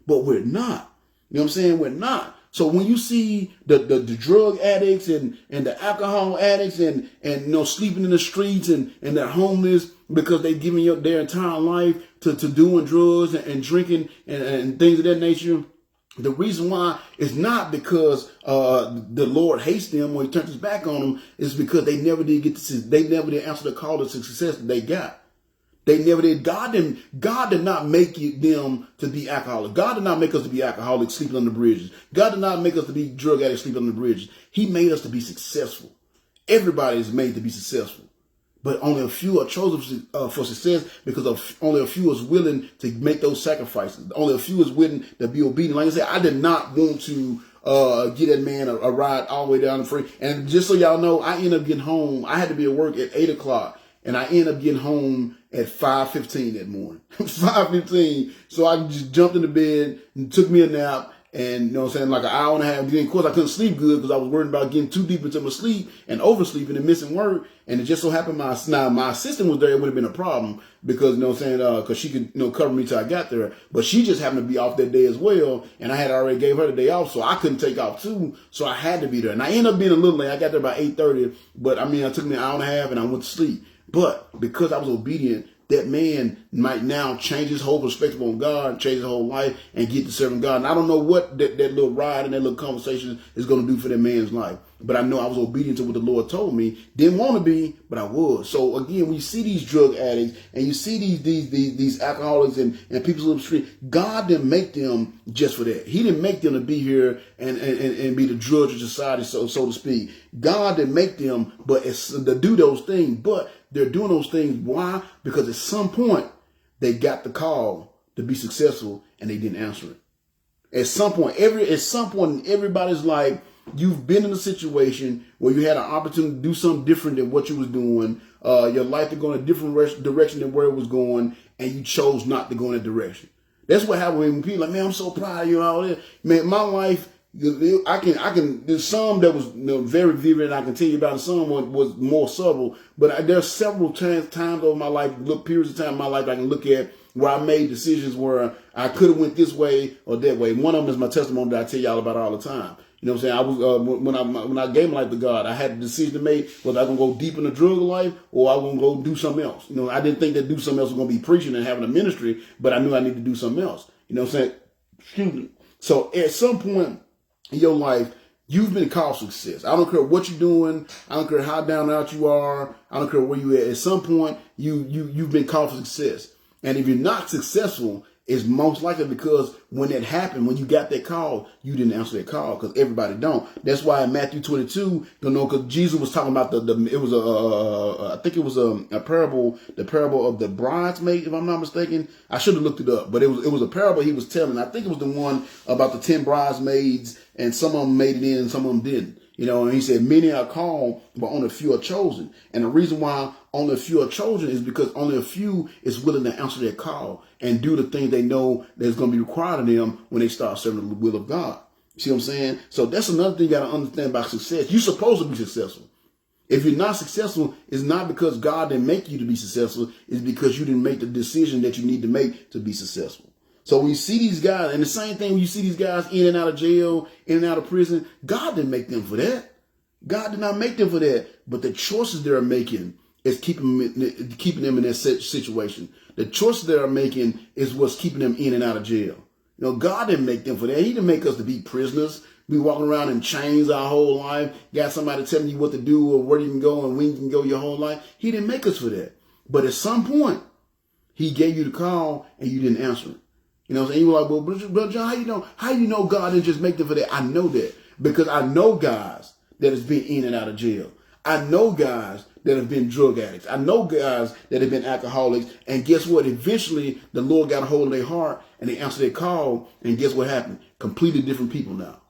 But we're not. You know what I'm saying? We're not. So when you see the drug addicts and the alcohol addicts and sleeping in the streets and they're homeless because they've given their entire life to doing drugs and drinking and things of that nature, the reason why is not because the Lord hates them or he turns his back on them. It's because they never did answer the call to success that they got. They never did. God did not make them to be alcoholics. God did not make us to be alcoholics sleeping on the bridges. God did not make us to be drug addicts sleeping on the bridges. He made us to be successful. Everybody is made to be successful. But only a few are chosen for success because only a few is willing to make those sacrifices. Only a few is willing to be obedient. Like I said, I did not want to get that man a ride all the way down the freeway. And just so y'all know, I ended up getting home. I had to be at work at 8 o'clock. And I ended up getting home at 5:15 that morning. 5:15. So I just jumped into bed and took me a nap. And, you know what I'm saying, like an hour and a half. Then, of course, I couldn't sleep good because I was worried about getting too deep into my sleep and oversleeping and missing work. And it just so happened my assistant was there. It would have been a problem because, you know what I'm saying, because she could, cover me till I got there. But she just happened to be off that day as well. And I had already gave her the day off, so I couldn't take off too. So I had to be there. And I ended up being a little late. I got there about 8:30. But, it took me an hour and a half and I went to sleep. But because I was obedient, that man might now change his whole perspective on God, change his whole life, and get to serving God. And I don't know what that little ride and that little conversation is going to do for that man's life. But I know I was obedient to what the Lord told me. Didn't want to be, but I was. So again, when you see these drug addicts and you see these alcoholics and people on the street, God didn't make them just for that. He didn't make them to be here and be the drudge of society, so to speak. God didn't make them, but it's to do those things. But they're doing those things. Why? Because at some point they got the call to be successful and they didn't answer it. At some point, everybody's like, you've been in a situation where you had an opportunity to do something different than what you was doing. Your life to go in a different direction than where it was going, and you chose not to go in that direction. That's what happened when people are like, man, I'm so proud of you and all that. Man, my life There's some that was very vivid, and I can tell you about it. Some was more subtle, but there's several times over my life, periods of time in my life I can look at where I made decisions where I could have went this way or that way. One of them is my testimony that I tell y'all about all the time. You know what I'm saying? I was when I gave my life to God, I had a decision to make whether I'm gonna go deep in the drug life or I'm gonna go do something else. You know, I didn't think that do something else was gonna be preaching and having a ministry, but I knew I needed to do something else. You know what I'm saying? Excuse me. So at some point in your life, you've been called success. I don't care what you're doing. I don't care how down and out you are. I don't care where you at. At some point, you've been called for success. And if you're not successful, it's most likely because when that happened, when you got that call, you didn't answer that call, because everybody don't. That's why in Matthew 22, because Jesus was talking about it was I think it was a parable, the parable of the bridesmaid, if I'm not mistaken. I should have looked it up, but it was a parable he was telling. I think it was the one about the 10 bridesmaids, and some of them made it in and some of them didn't. You know, and he said, many are called, but only a few are chosen. And the reason why only a few are chosen is because only a few is willing to answer their call and do the things they know that's going to be required of them when they start serving the will of God. See what I'm saying? So that's another thing you got to understand about success. You're supposed to be successful. If you're not successful, it's not because God didn't make you to be successful. It's because you didn't make the decision that you need to make to be successful. So when you see these guys, and the same thing when you see these guys in and out of jail, in and out of prison, God didn't make them for that. God did not make them for that. But the choices they're making is keeping them in that situation. The choices they're making is what's keeping them in and out of jail. You know, God didn't make them for that. He didn't make us to be prisoners. We walking around in chains our whole life. Got somebody telling you what to do or where you can go and when you can go your whole life. He didn't make us for that. But at some point, he gave you the call and you didn't answer it. You know what I'm saying? You were like, well, Brother John, how you know God didn't just make them for that? I know that because I know guys that has been in and out of jail. I know guys that have been drug addicts. I know guys that have been alcoholics. And guess what? Eventually, the Lord got a hold of their heart and they answered their call. And guess what happened? Completely different people now.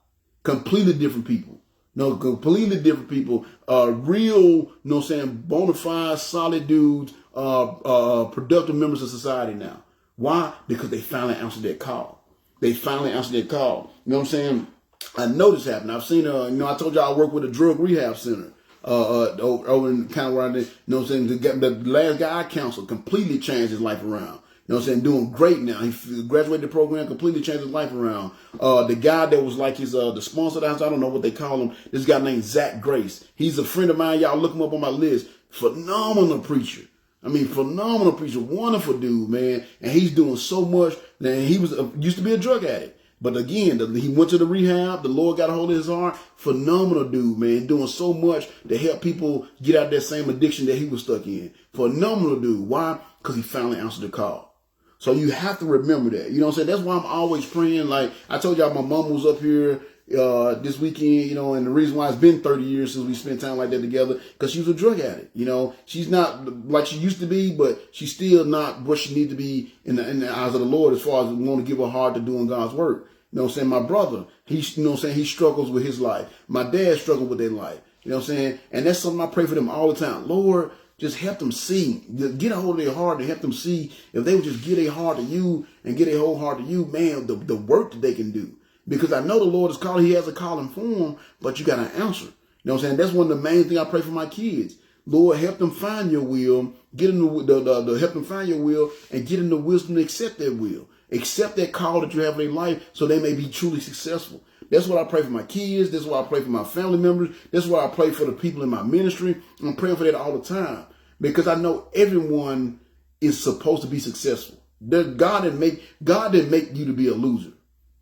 Completely different people. No, completely different people. Real, you know what I'm saying, bona fide, solid dudes, productive members of society now. Why? Because they finally answered that call. They finally answered that call. You know what I'm saying? I know this happened. I've seen, I told y'all I work with a drug rehab center over in kind of where I did, you know what I'm saying? The last guy I counseled completely changed his life around. You know what I'm saying? Doing great now. He graduated the program, completely changed his life around. The guy that was like his, the sponsor of the house, I don't know what they call him. This guy named Zach Grace. He's a friend of mine. Y'all look him up on my list. Phenomenal preacher. I mean, phenomenal preacher, wonderful dude, man. And he's doing so much. Man, he was used to be a drug addict. But again, he went to the rehab. The Lord got a hold of his heart. Phenomenal dude, man. Doing so much to help people get out of that same addiction that he was stuck in. Phenomenal dude. Why? Because he finally answered the call. So you have to remember that. You know what I'm saying? That's why I'm always praying. Like I told y'all, my mom was up here this weekend, you know, and the reason why it's been 30 years since we spent time like that together, because she was a drug addict. You know, she's not like she used to be, but she's still not what she needs to be in the eyes of the Lord as far as we want to give her heart to doing God's work. You know what I'm saying? My brother, you know what I'm saying, he struggles with his life. My dad struggled with their life. You know what I'm saying? And that's something I pray for them all the time. Lord, just help them see, get a hold of their heart and help them see. If they would just get their heart to you and get their whole heart to you, man, the work that they can do. Because I know the Lord is calling, he has a calling for them, but you got to answer. You know what I'm saying? That's one of the main things I pray for my kids. Lord, help them find your will, get in help them find your will and get in the wisdom to accept that will. Accept that call that you have in their life so they may be truly successful. That's what I pray for my kids. That's what I pray for my family members. That's what I pray for the people in my ministry. I'm praying for that all the time because I know everyone is supposed to be successful. God didn't make you to be a loser.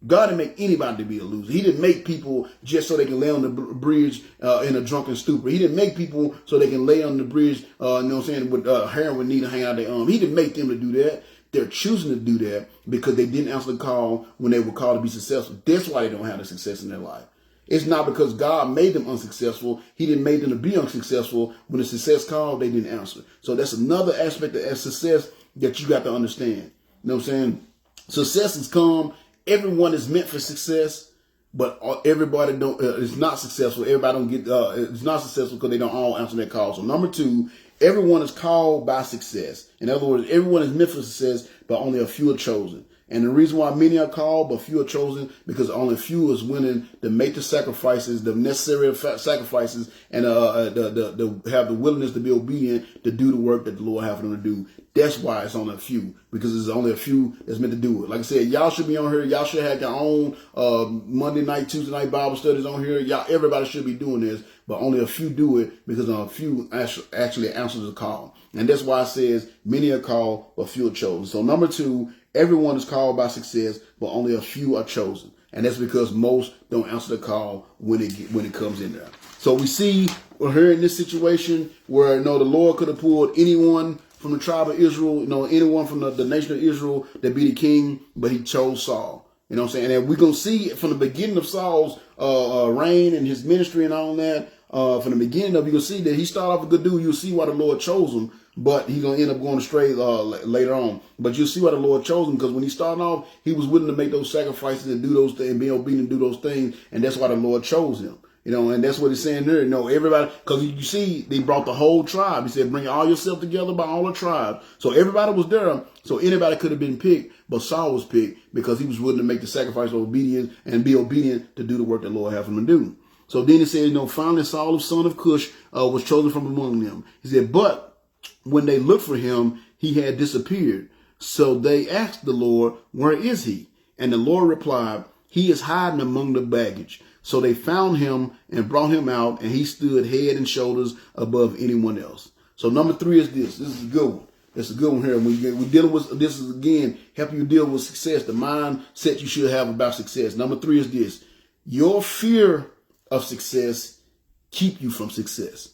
God didn't make anybody to be a loser. He didn't make people just so they can lay on the bridge in a drunken stupor. He didn't make people so they can lay on the bridge, you know what I'm saying, with heroin needle hanging out their arm. He didn't make them to do that. They're choosing to do that because they didn't answer the call when they were called to be successful. That's why they don't have the success in their life. It's not because God made them unsuccessful. He didn't make them to be unsuccessful. When the success called, they didn't answer. So that's another aspect of success that you got to understand. You know what I'm saying? Success has come. Everyone is meant for success, but everybody is not successful. Everybody don't get is not successful because they don't all answer that call. So number 2, everyone is called by success. In other words, everyone is meant for success, but only a few are chosen. And the reason why many are called, but few are chosen, because only few is willing to make the sacrifices, the necessary sacrifices, and to have the willingness to be obedient to do the work that the Lord has for them to do. That's why it's only a few, because it's only a few that's meant to do it. Like I said, y'all should be on here. Y'all should have your own Monday night, Tuesday night Bible studies on here. Everybody should be doing this, but only a few do it because a few actually answer the call. And that's why it says many are called, but few are chosen. So number 2, everyone is called by success, but only a few are chosen. And that's because most don't answer the call when it comes in there. So we're here in this situation where, the Lord could have pulled anyone from the tribe of Israel, anyone from the nation of Israel to be the king, but he chose Saul. You know what I'm saying? And we're going to see from the beginning of Saul's reign and his ministry and all that, from the beginning of, you can see that he started off a good dude. You'll see why the Lord chose him, but he's going to end up going astray later on. But you'll see why the Lord chose him, because when he started off, he was willing to make those sacrifices and do those things, and be obedient to do those things, and that's why the Lord chose him. And that's what he's saying there. Everybody, because you see, they brought the whole tribe. He said, bring all yourself together by all the tribes. So everybody was there. So anybody could have been picked, but Saul was picked because he was willing to make the sacrifice of obedience and be obedient to do the work that the Lord had for him to do. So then he said, finally Saul, the son of Cush, was chosen from among them. He said, but when they looked for him, he had disappeared. So they asked the Lord, where is he? And the Lord replied, he is hiding among the baggage. So they found him and brought him out, and he stood head and shoulders above anyone else. So number 3 is this. This is a good one. It's a good one here. We're dealing with, this is again, helping you deal with success, the mindset you should have about success. Number 3 is this. Your fear of success keep you from success.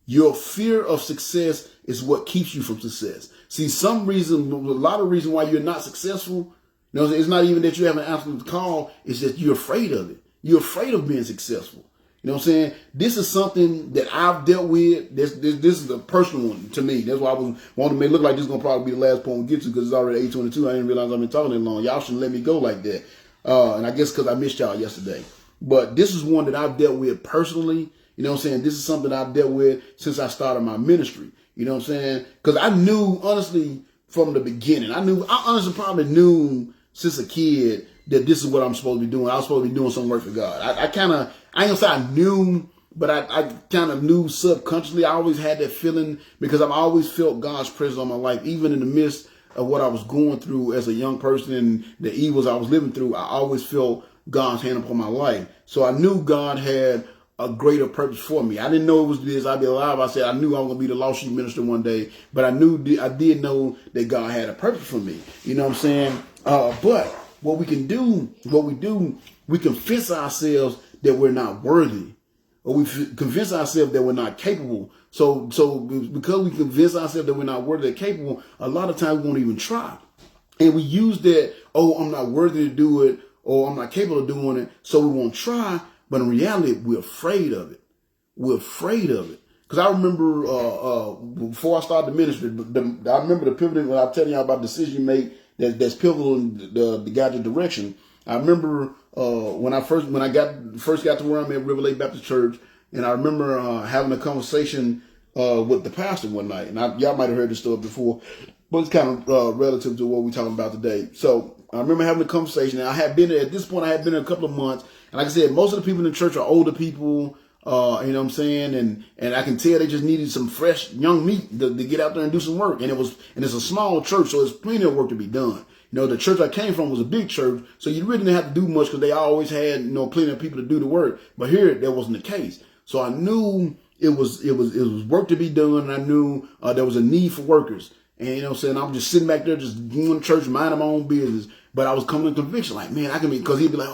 Your fear of success is what keeps you from success. See, a lot of reason why you're not successful, it's not even that you haven't answered the call, it's that you're afraid of it. You're afraid of being successful. You know what I'm saying? This is something that I've dealt with. This is a personal one to me. That's why I was wanting to make it look like this is going to probably be the last point we get to, because it's already 8:22. I didn't realize I've been talking that long. Y'all shouldn't let me go like that. And I guess because I missed y'all yesterday. But this is one that I've dealt with personally. You know what I'm saying? This is something I've dealt with since I started my ministry. You know what I'm saying? Because I knew, honestly, from the beginning, I honestly probably knew since a kid that this is what I'm supposed to be doing. I was supposed to be doing some work for God. I ain't gonna say I knew, but I kind of knew subconsciously. I always had that feeling because I've always felt God's presence on my life, even in the midst of what I was going through as a young person and the evils I was living through. I always felt God's hand upon my life. So I knew God had a greater purpose for me. I didn't know it was this. I'd be alive. I said I knew I was going to be the lost sheep minister one day, but I did know that God had a purpose for me. You know what I'm saying? But what we do, we convince ourselves that we're not worthy, or we convince ourselves that we're not capable. So because we convince ourselves that we're not worthy or capable, a lot of times we won't even try. And we use that, I'm not worthy to do it, or I'm not capable of doing it, so we won't try. But in reality, we're afraid of it. We're afraid of it. Because I remember before I started the ministry, I remember the pivoting when I was telling y'all about the decision you make that's pivotal in the guided direction. I remember when I first got to where I'm at, River Lake Baptist Church, and I remember having a conversation with the pastor one night. And y'all might have heard this story before, but it's kind of relative to what we're talking about today. So I remember having a conversation, and at this point, I had been there a couple of months. And like I said, most of the people in the church are older people, you know what I'm saying? And I can tell they just needed some fresh young meat to get out there and do some work. And it's a small church, so there's plenty of work to be done. The church I came from was a big church, so you really didn't have to do much because they always had, plenty of people to do the work. But here, that wasn't the case. So I knew it was work to be done, and I knew there was a need for workers. And you know what I'm saying? I'm just sitting back there, just going to church, minding my own business. But I was coming to conviction, like, man, I can be, because he'd be like,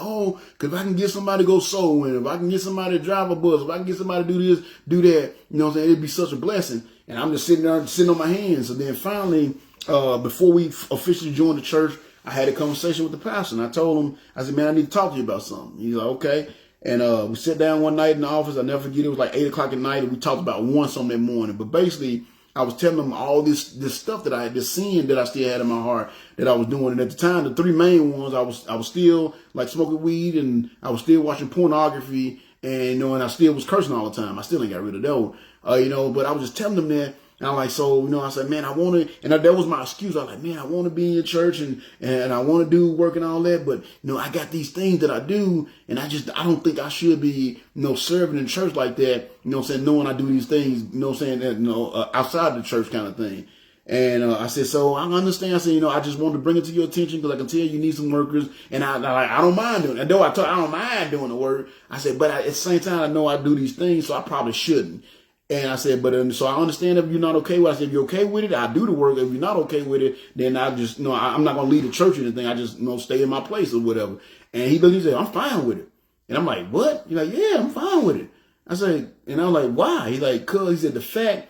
because if I can get somebody to go soul in, if I can get somebody to drive a bus, if I can get somebody to do this, do that, you know what I'm saying? It'd be such a blessing. And I'm just sitting there, sitting on my hands. And then finally, before we officially joined the church, I had a conversation with the pastor. And I told him, I said, man, I need to talk to you about something. He's like, okay. And we sat down one night in the office. I'll never forget, it was like 8 o'clock at night, and we talked about once on that morning. But basically, I was telling them all this stuff that I had, this sin that I still had in my heart that I was doing. And at the time, the 3 main ones, I was still like smoking weed, and I was still watching pornography, and and I still was cursing all the time. I still ain't got rid of those, but I was just telling them that. And I'm like, so, I said, man, I want to, and that was my excuse. I was like, man, I want to be in your church and I want to do work and all that. But, I got these things that I do. And I don't think I should be, serving in church like that, knowing I do these things, outside the church kind of thing. And I said, so I understand. I said, I just wanted to bring it to your attention because I can tell you need some workers. And I don't mind doing it. Though I don't mind doing the work. I said, but at the same time, I know I do these things, so I probably shouldn't. And I said, so I understand if you're not okay with it. I said, if you're okay with it, I do the work. If you're not okay with it, then I just, I'm not going to leave the church or anything. I just, stay in my place or whatever. And he said, I'm fine with it. And I'm like, what? He's like, yeah, I'm fine with it. I said, and I'm like, why? He's like, cause he said, the fact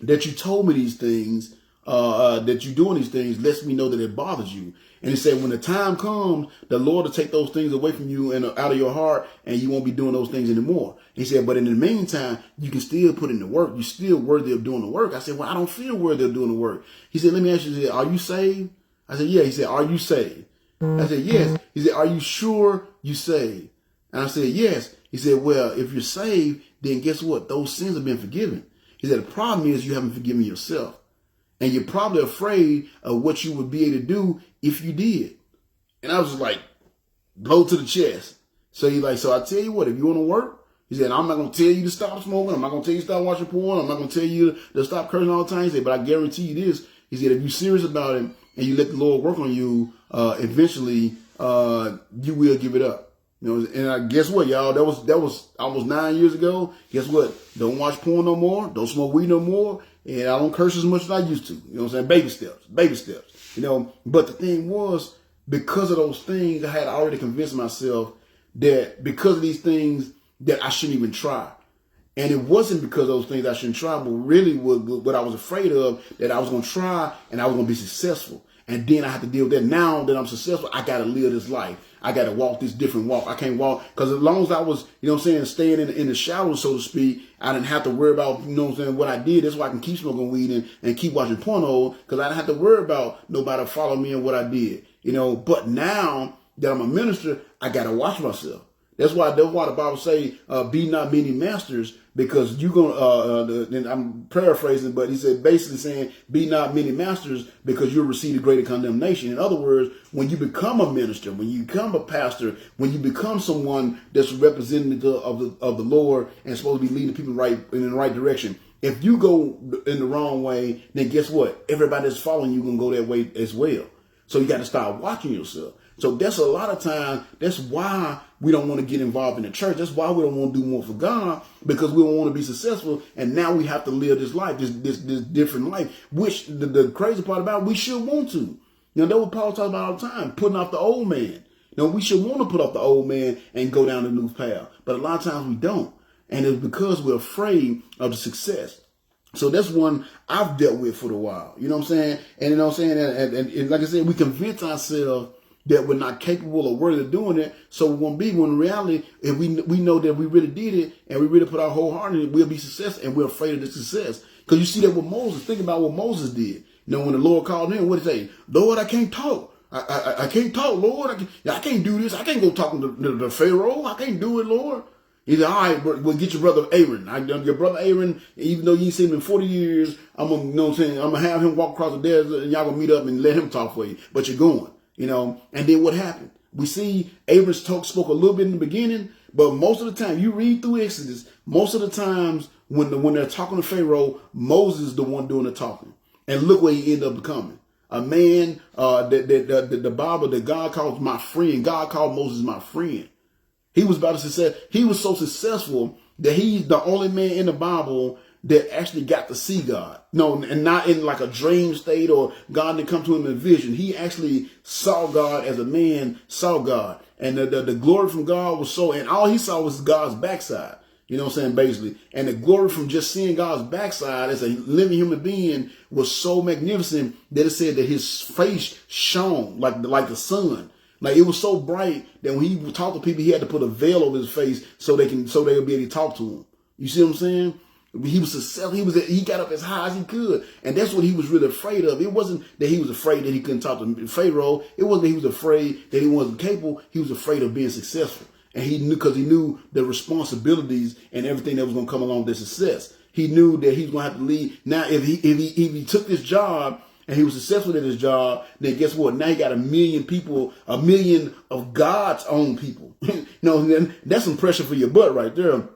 that you told me these things, that you're doing these things lets me know that it bothers you. And he said, when the time comes, the Lord will take those things away from you and out of your heart, and you won't be doing those things anymore. He said, but in the meantime, you can still put in the work. You're still worthy of doing the work. I said, well, I don't feel worthy of doing the work. He said, let me ask you, he said, are you saved? I said, yeah. He said, are you saved? I said, yes. He said, are you sure you saved? And I said, yes. He said, well, if you're saved, then guess what? Those sins have been forgiven. He said, the problem is you haven't forgiven yourself. And you're probably afraid of what you would be able to do if you did. And I was just like, blow to the chest. So he's like, so I tell you what, if you want to work, he said, I'm not going to tell you to stop smoking. I'm not going to tell you to stop watching porn. I'm not going to tell you to stop cursing all the time. He said, but I guarantee you this. He said, if you're serious about it and you let the Lord work on you, eventually you will give it up. And I guess what, y'all? That was almost 9 years ago. Guess what? Don't watch porn no more. Don't smoke weed no more. And I don't curse as much as I used to. You know what I'm saying? Baby steps. But the thing was, because of those things, I had already convinced myself that because of these things that I shouldn't even try. And it wasn't because of those things I shouldn't try, but really what I was afraid of, that I was going to try and I was going to be successful. And then I have to deal with that. Now that I'm successful, I got to live this life. I got to walk this different walk. I can't walk because as long as I was, staying in the shadows, so to speak, I didn't have to worry about, what I did. That's why I can keep smoking weed and keep watching porno because I didn't have to worry about nobody following me and what I did, But now that I'm a minister, I got to watch myself. That's why the Bible say, be not many masters, because you're going to, and I'm paraphrasing, but he said basically saying, be not many masters because you'll receive a greater condemnation. In other words, when you become a minister, when you become a pastor, when you become someone that's representative of the Lord and supposed to be leading people in the right direction, if you go in the wrong way, then guess what? Everybody that's following you going to go that way as well. So you got to start watching yourself. So that's a lot of times, that's why we don't want to get involved in the church. That's why we don't want to do more for God, because we don't want to be successful. And now we have to live this life, this different life, which the crazy part about it, we should want to. That's what Paul talks about all the time, putting off the old man. We should want to put off the old man and go down the new path. But a lot of times we don't. And it's because we're afraid of the success. So that's one I've dealt with for a while. You know what I'm saying? And and like I said, we convince ourselves that we're not capable or worthy of doing it. So we won't be, when in reality, if we know that we really did it and we really put our whole heart in it, we'll be successful, and we're afraid of the success. Because you see that with Moses. Think about what Moses did. When the Lord called him, what did he say? Lord, I can't talk. I can't talk, Lord. I can't do this. I can't go talking to the Pharaoh. I can't do it, Lord. He said, all right, we'll get your brother Aaron. Your brother Aaron, even though you ain't seen him in 40 years, I'm going to have him walk across the desert and y'all going to meet up and let him talk for you. But you're going. And then what happened? We see Aaron spoke a little bit in the beginning, but most of the time, you read through Exodus, most of the times when they're talking to Pharaoh, Moses is the one doing the talking. And look where he ended up becoming. A man the Bible that God calls my friend. God called Moses my friend. He was about to success. He was so successful that he's the only man in the Bible that actually got to see God. No, and not in like a dream state or God didn't come to him in a vision. He actually saw God as a man saw God. And the glory from God was so, and all he saw was God's backside. You know what I'm saying, basically. And the glory from just seeing God's backside as a living human being was so magnificent that it said that his face shone like the sun. Like, it was so bright that when he would talk to people, he had to put a veil over his face so they'll be able to talk to him. You see what I'm saying? He was successful. He got up as high as he could. And that's what he was really afraid of. It wasn't that he was afraid that he couldn't talk to Pharaoh. It wasn't that he was afraid that he wasn't capable. He was afraid of being successful. And he knew, because he knew the responsibilities and everything that was going to come along with the success. He knew that he was going to have to leave. Now, if he took this job and he was successful at his job, then guess what? Now he got 1 million people, 1 million of God's own people. Then that's some pressure for your butt right there.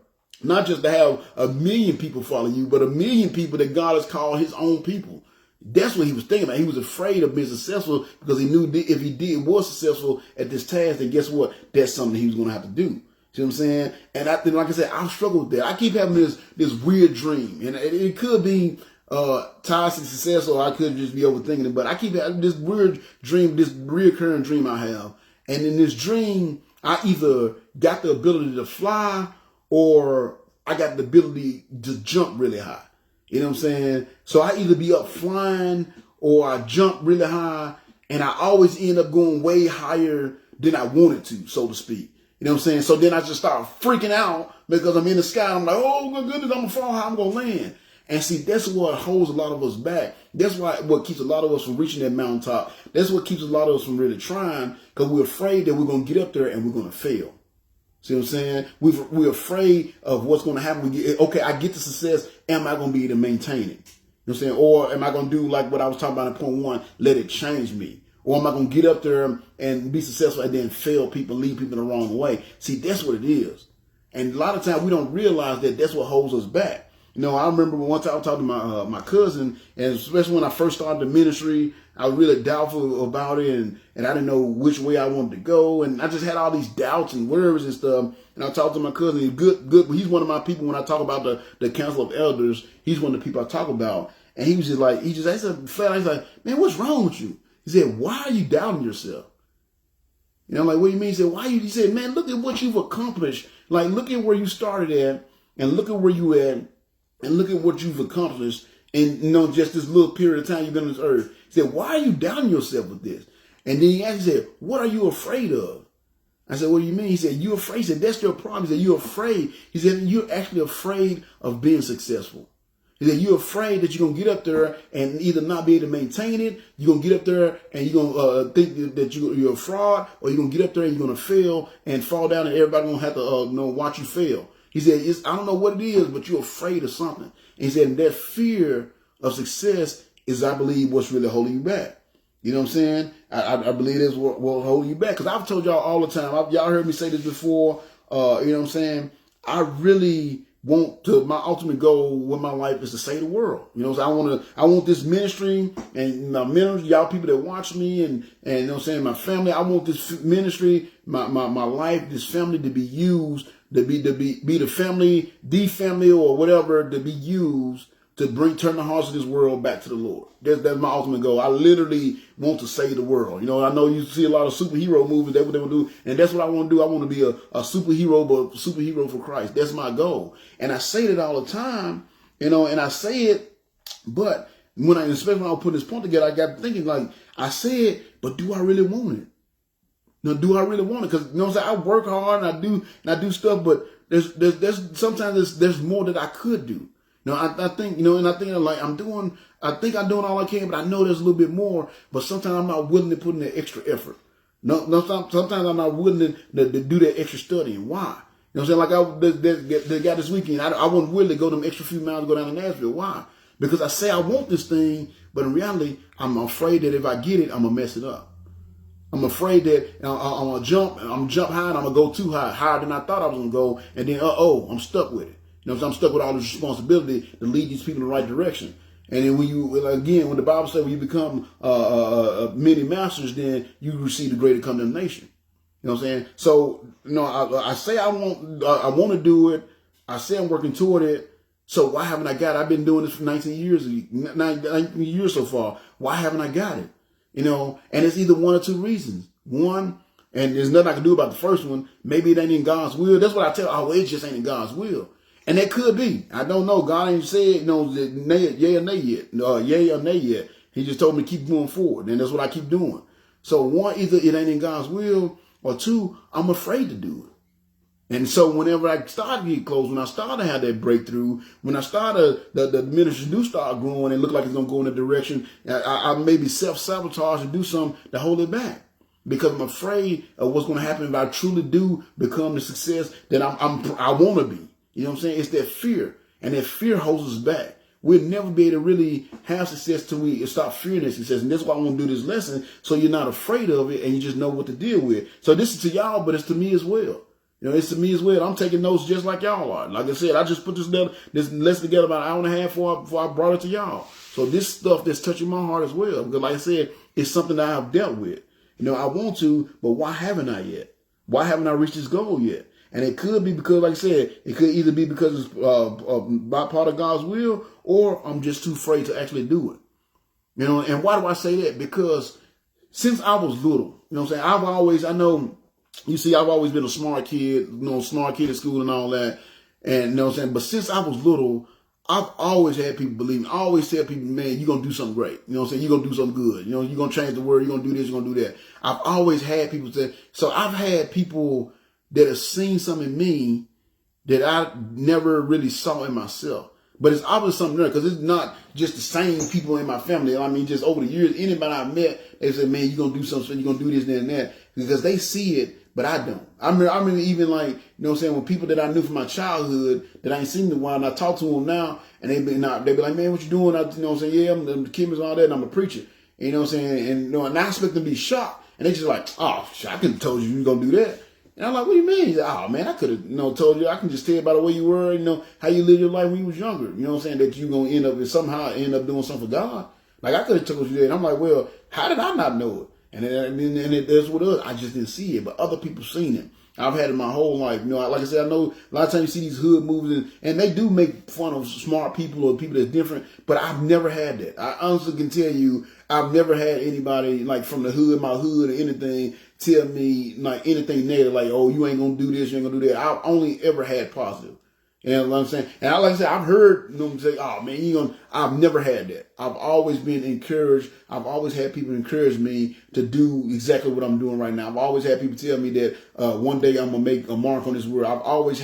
Not just to have 1 million people follow you, but 1 million people that God has called his own people. That's what he was thinking about. He was afraid of being successful because he knew if he was successful at this task, then guess what? That's something he was going to have to do. See what I'm saying? And like I said, I struggle with that. I keep having this weird dream, and it could be tied to success, or I could just be overthinking it. But I keep having this weird dream, this reoccurring dream I have. And in this dream, I either got the ability to fly or I got the ability to jump really high. You know what I'm saying? So I either be up flying or I jump really high, and I always end up going way higher than I wanted to, so to speak. You know what I'm saying? So then I just start freaking out because I'm in the sky. I'm like, oh my goodness, I'm gonna fall high, I'm gonna land. And see, that's what holds a lot of us back. That's what keeps a lot of us from reaching that mountaintop. That's what keeps a lot of us from really trying, because we're afraid that we're gonna get up there and we're gonna fail. See what I'm saying? We're afraid of what's going to happen. Okay, I get the success. Am I going to be able to maintain it? You know what I'm saying? Or am I going to do like what I was talking about in point 1, let it change me? Or am I going to get up there and be successful and then fail people, lead people the wrong way? See, that's what it is. And a lot of times we don't realize that that's what holds us back. You know, I remember one time I was talking to my cousin, and especially when I first started the ministry, I was really doubtful about it, and I didn't know which way I wanted to go, and I just had all these doubts and worries and stuff. And I talked to my cousin. He's good. He's one of my people when I talk about the Council of Elders. He's one of the people I talk about, and he was just like, I said, flat out, he's like, man, what's wrong with you? He said, why are you doubting yourself? You know, I'm like, what do you mean? He said, why? He said, man, look at what you've accomplished. Like, look at where you started at, and look at where you at. And look at what you've accomplished in, just this little period of time you've been on this earth. He said, why are you doubting yourself with this? And then he actually said, what are you afraid of? I said, what do you mean? He said, you're afraid. He said, that's your problem. He said, you're afraid. He said, you're actually afraid of being successful. He said, you're afraid that you're going to get up there and either not be able to maintain it. You're going to get up there and you're going to think that you're a fraud, or you're going to get up there and you're going to fail and fall down, and everybody's going to have to watch you fail. He said, I don't know what it is, but you're afraid of something. And he said, that fear of success is, I believe, what's really holding you back. You know what I'm saying? I believe that's what will hold you back. Because I've told y'all all the time, y'all heard me say this before, you know what I'm saying? I really my ultimate goal with my life is to save the world. You know, so I want this ministry and my ministry, y'all people that watch me and you know what I'm saying, my family, I want this ministry, my life, this family to be used, to be the family or whatever, to be used to turn the hearts of this world back to the Lord. That's my ultimate goal. I literally want to save the world. You know, I know you see a lot of superhero movies, that's what they will do, and that's what I want to do. I want to be a superhero, but a superhero for Christ. That's my goal. And I say it all the time, you know, and I say it, but especially when I put this point together, I got thinking, like, I say it, but do I really want it? Now, do I really want it? Because, you know what I'm saying, I work hard and I do stuff, but there's sometimes there's more that I could do. You know, I think, you know, and I think like I'm doing all I can, but I know there's a little bit more, but sometimes I'm not willing to put in that extra effort. Sometimes I'm not willing to do that extra studying. Why? You know what I'm saying? Like the guy this weekend, I wasn't willing to go them extra few miles to go down to Nashville. Why? Because I say I want this thing, but in reality, I'm afraid that if I get it, I'm going to mess it up. I'm afraid that I'm going to jump high and I'm going to go too high, higher than I thought I was going to go, and then, I'm stuck with it. You know, so I'm stuck with all this responsibility to lead these people in the right direction. And then when the Bible says when you become many masters, then you receive the greater condemnation. You know what I'm saying? So, you know, I say I want to do it. I say I'm working toward it. So why haven't I got it? I've been doing this for 19 years so far. Why haven't I got it? You know, and it's either one or two reasons. One, and there's nothing I can do about the first one. Maybe it ain't in God's will. That's what I tell. It just ain't in God's will. And that could be. I don't know. God ain't said, yay or nay yet. Yay or nay yet. He just told me to keep moving forward. And that's what I keep doing. So one, either it ain't in God's will, or two, I'm afraid to do it. And so whenever I start to get close, when I start to have that breakthrough, when I start the ministry do start growing and look like it's going to go in a direction, I maybe self-sabotage and do something to hold it back. Because I'm afraid of what's going to happen if I truly do become the success that I want to be. You know what I'm saying? It's that fear. And that fear holds us back. We'll never be able to really have success till we stop fearing that success. And that's why I want to do this lesson, so you're not afraid of it and you just know what to deal with. So this is to y'all, but it's to me as well. You know, it's to me as well. I'm taking notes just like y'all are. Like I said, I just put this lesson together about an hour and a half before I brought it to y'all. So this stuff that's touching my heart as well. Because like I said, it's something that I've dealt with. You know, I want to, but why haven't I yet? Why haven't I reached this goal yet? And it could be because, like I said, it could either be because it's by part of God's will, or I'm just too afraid to actually do it. You know, and why do I say that? Because since I was little, you know what I'm saying, I've always been a smart kid, smart kid at school and all that. And you know what I'm saying? But since I was little, I've always had people believe me. I always tell people, man, you're going to do something great. You know what I'm saying? You're going to do something good. You know, you're going to change the world. You're going to do this. You're going to do that. I've always had people say, so I've had people that have seen something in me that I never really saw in myself. But it's obviously something there, because it's not just the same people in my family. I mean, just over the years, anybody I met, they say, man, you're going to do something, you're going to do this, that, and that. Because they see it, but I don't. I remember even like, you know what I'm saying, with people that I knew from my childhood that I ain't seen in a while, and I talk to them now, and they be like, man, what you doing? You know what I'm saying? Yeah, I'm the kids and all that, and I'm a preacher. And, you know what I'm saying? And, and I expect them to be shocked. And they just like, oh, I couldn't have told you were going to do that. And I'm like, what do you mean? He's like, oh, man, I could have, told you. I can just tell by the way you were, how you lived your life when you was younger. You know what I'm saying? That you're going to somehow end up doing something for God. Like, I could have told you that. And I'm like, well, how did I not know it? And that's what it was. I just didn't see it, but other people seen it. I've had it my whole life. Like I said, I know a lot of times you see these hood movies, and they do make fun of smart people or people that's different, but I've never had that. I honestly can tell you, I've never had anybody like from the hood, my hood, or anything tell me like anything negative, like, oh, you ain't gonna do this, you ain't gonna do that. I've only ever had positive. You know what I'm saying? And like I said, I've heard them say, oh man, I've never had that. I've always been encouraged. I've always had people encourage me to do exactly what I'm doing right now. I've always had people tell me that one day I'm gonna make a mark on this world. I've always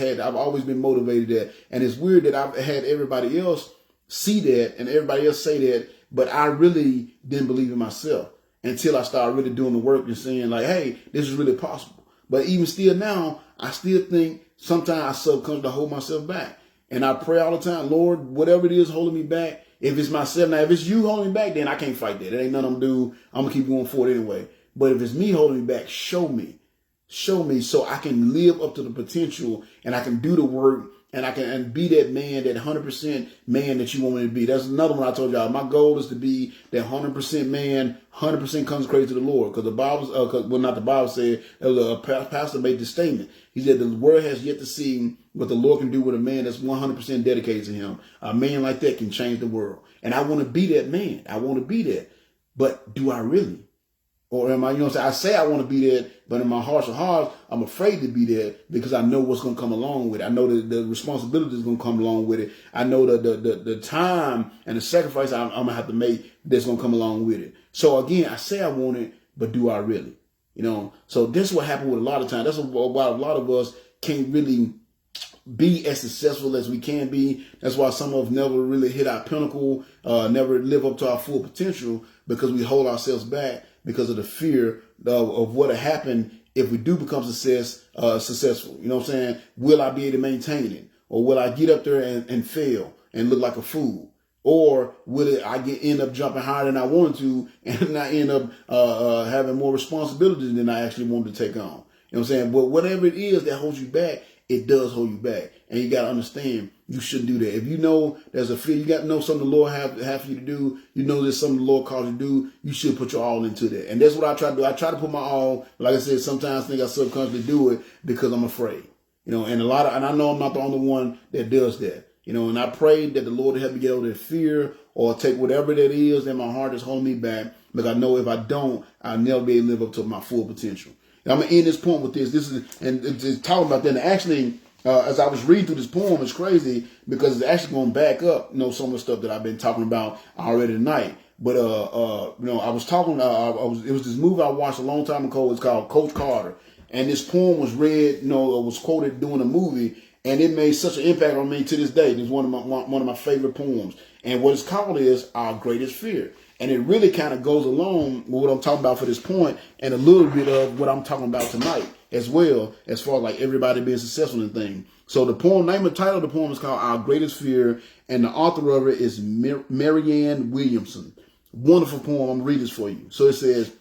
been motivated that. And it's weird that I've had everybody else see that and everybody else say that, but I really didn't believe in myself until I started really doing the work and saying like, hey, this is really possible. But even still now, I still think sometimes I subconsciously hold myself back. And I pray all the time, Lord, whatever it is holding me back, if it's myself, now if it's you holding me back, then I can't fight that. It ain't nothing I'm gonna do. I'm gonna keep going forward anyway. But if it's me holding me back, show me so I can live up to the potential and I can do the work and I can be that man, that 100% man that you want me to be. That's another one I told y'all. My goal is to be that 100% man, 100% consecrated to the Lord. Because the Bible, not the Bible said, a pastor made this statement. He said the world has yet to see what the Lord can do with a man that's 100% dedicated to him. A man like that can change the world. And I want to be that man. I want to be that. But do I really? Or am I, I say I want to be there, but in my heart of hearts, I'm afraid to be there because I know what's going to come along with it. I know that the responsibility is going to come along with it. I know the time and the sacrifice I'm going to have to make that's going to come along with it. So again, I say I want it, but do I really? So this is what happened with a lot of times. That's why a lot of us can't really be as successful as we can be. That's why some of us never really hit our pinnacle, never live up to our full potential, because we hold ourselves back because of the fear of what will happen if we do become successful. You know what I'm saying? Will I be able to maintain it? Or will I get up there and fail and look like a fool? Or will I end up jumping higher than I wanted to and I end up having more responsibilities than I actually wanted to take on? You know what I'm saying? But whatever it is that holds you back, it does hold you back. And you got to understand, you shouldn't do that. If you know there's a fear, you got to know something the Lord have for you to do. You know there's something the Lord calls you to do. You should put your all into that. And that's what I try to do. I try to put my all. Like I said, sometimes I think I subconsciously do it because I'm afraid. And I know I'm not the only one that does that. And I pray that the Lord will help me get over that fear or take whatever that is in my heart that's holding me back. Because I know if I don't, I'll never be able to live up to my full potential. And I'm going to end this point with this. And talking about that. And actually, as I was reading through this poem, it's crazy because it's actually going to back up, some of the stuff that I've been talking about already tonight. But, I was talking, it was this movie I watched a long time ago. It's called Coach Carter. And this poem was read, was quoted during the movie. And it made such an impact on me to this day. It's one of my favorite poems. And what it's called is Our Greatest Fear. And it really kind of goes along with what I'm talking about for this point and a little bit of what I'm talking about tonight. as well, as far as like everybody being successful in things. So the poem, name and title of the poem is called Our Greatest Fear, and the author of it is Marianne Williamson. Wonderful poem. I'm going to read this for you. So it says,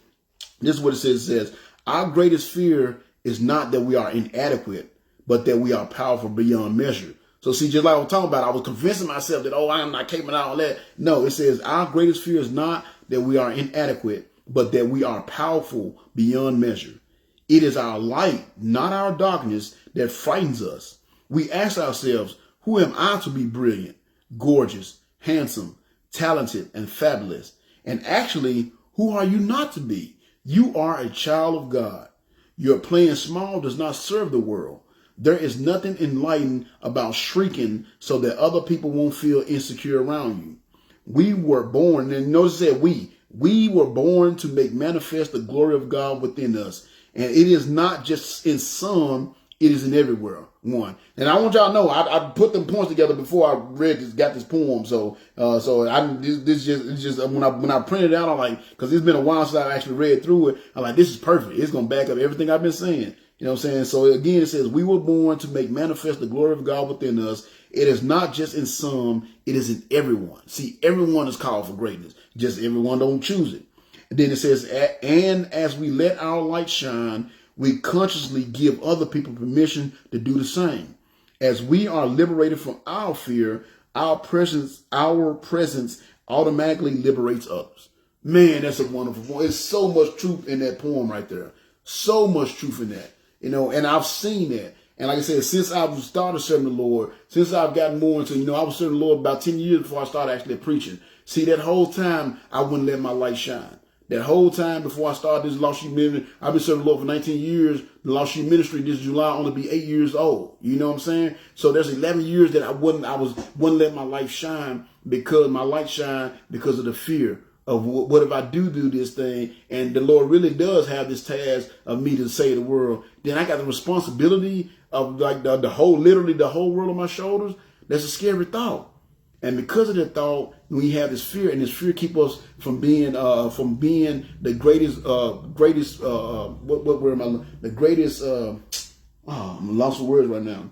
this is what it says. It says, our greatest fear is not that we are inadequate, but that we are powerful beyond measure. So see, just like I was talking about, I was convincing myself that, I'm not capable of all that. No, it says our greatest fear is not that we are inadequate, but that we are powerful beyond measure. It is our light, not our darkness, that frightens us. We ask ourselves, who am I to be brilliant, gorgeous, handsome, talented, and fabulous? And actually, who are you not to be? You are a child of God. Your playing small does not serve the world. There is nothing enlightened about shrinking so that other people won't feel insecure around you. We were born, and notice that we were born to make manifest the glory of God within us. And it is not just in some, it is in everywhere. One. And I want y'all to know, I put them points together before I got this poem. So it's just when I printed it out, I'm like, because it's been a while since I actually read through it. I'm like, this is perfect. It's going to back up everything I've been saying. You know what I'm saying? So again, it says, we were born to make manifest the glory of God within us. It is not just in some, it is in everyone. See, everyone is called for greatness. Just everyone don't choose it. And then it says, and as we let our light shine, we consciously give other people permission to do the same. As we are liberated from our fear, our presence automatically liberates others. Man, that's a wonderful poem. There's so much truth in that poem right there. So much truth in that. You know, and I've seen that. And like I said, since I've started serving the Lord, since I've gotten more into, I was serving the Lord about 10 years before I started actually preaching. See, that whole time, I wouldn't let my light shine. That whole time before I started this Lost Sheep Ministry, I've been serving the Lord for 19 years. The Lost Sheep Ministry this July only be 8 years old. You know what I'm saying? So there's 11 years that I wouldn't let my light shine, because my light shine because of the fear of what if I do this thing, and the Lord really does have this task of me to save the world. Then I got the responsibility of like the whole world on my shoulders. That's a scary thought. And because of that thought, we have this fear, and this fear keep us from being the greatest. I'm lost for words right now.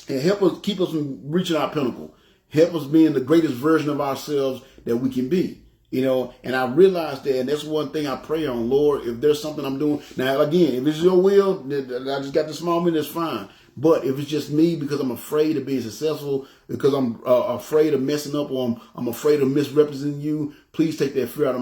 And help us keep us from reaching our pinnacle. Help us being the greatest version of ourselves that we can be. And I realized that, and that's one thing I pray on, Lord, if there's something I'm doing. Now, again, if it's your will, I just got the small minute, that's fine. But if it's just me because I'm afraid of being successful, because I'm afraid of messing up, or I'm afraid of misrepresenting you, please take that fear out of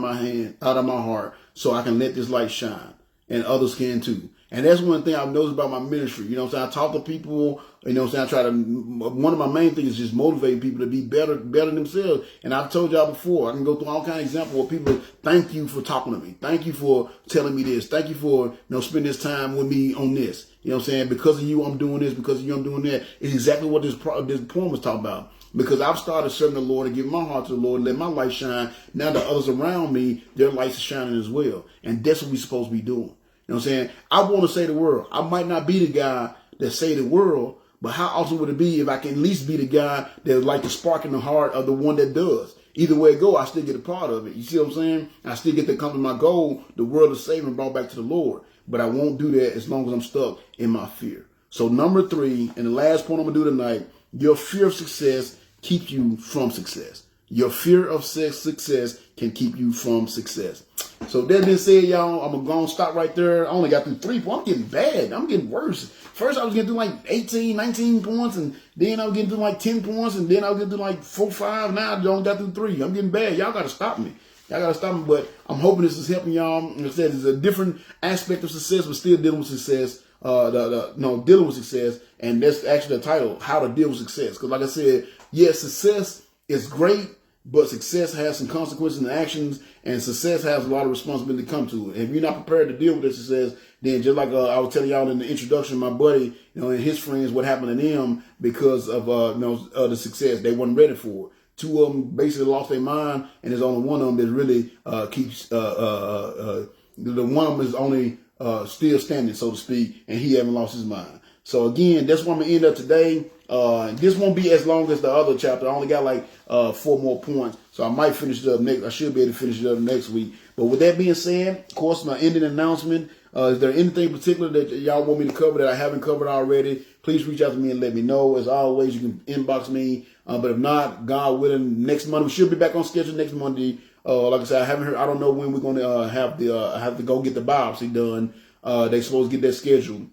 my heart, so I can let this light shine, and others can too. And that's one thing I've noticed about my ministry. You know what I'm saying? I talk to people, one of my main things is just motivating people to be better themselves. And I've told y'all before, I can go through all kinds of examples where people, thank you for talking to me. Thank you for telling me this. Thank you for, spending this time with me on this. You know what I'm saying? Because of you, I'm doing this. Because of you, I'm doing that. It's exactly what this poem was talking about. Because I've started serving the Lord and giving my heart to the Lord and let my light shine. Now the others around me, their lights are shining as well. And that's what we're supposed to be doing. You know what I'm saying? I want to save the world. I might not be the guy that saved the world, but how awesome would it be if I can at least be the guy that would like to spark in the heart of the one that does? Either way it go, I still get a part of it. You see what I'm saying? I still get to come to my goal, the world is saved and brought back to the Lord. But I won't do that as long as I'm stuck in my fear. So number 3, and the last point I'm going to do tonight, your fear of success keeps you from success. Your fear of success can keep you from success. So that being said, y'all, I'm going to stop right there. I only got through 3 points. I'm getting bad. I'm getting worse. First, I was getting through like 18, 19 points, and then I was getting through like 10 points, and then I was getting through like 4, 5. Now I only got through 3. I'm getting bad. Y'all got to stop me. But I'm hoping this is helping y'all. Like I said, it's a different aspect of success, but still dealing with success. Dealing with success, and that's actually the title, How to Deal with Success. Because like I said, yes, success is great, but success has some consequences and actions, and success has a lot of responsibility to come to it. If you're not prepared to deal with that success, then just like I was telling y'all in the introduction, my buddy, and his friends, what happened to them because of the success, they wasn't ready for it. 2 of them basically lost their mind, and there's only one of them that really keeps. The one of them is only still standing, so to speak, and he haven't lost his mind. So again, that's where I'm gonna end up today. This won't be as long as the other chapter. I only got like 4 more points, so I might finish it up next. I should be able to finish it up next week. But with that being said, of course, my ending announcement. Is there anything particular that y'all want me to cover that I haven't covered already? Please reach out to me and let me know. As always, you can inbox me. But if not, God willing, next Monday, we should be back on schedule next Monday. Like I said, I haven't heard. I don't know when we're going to have to go get the biopsy done. They supposed to get that scheduled.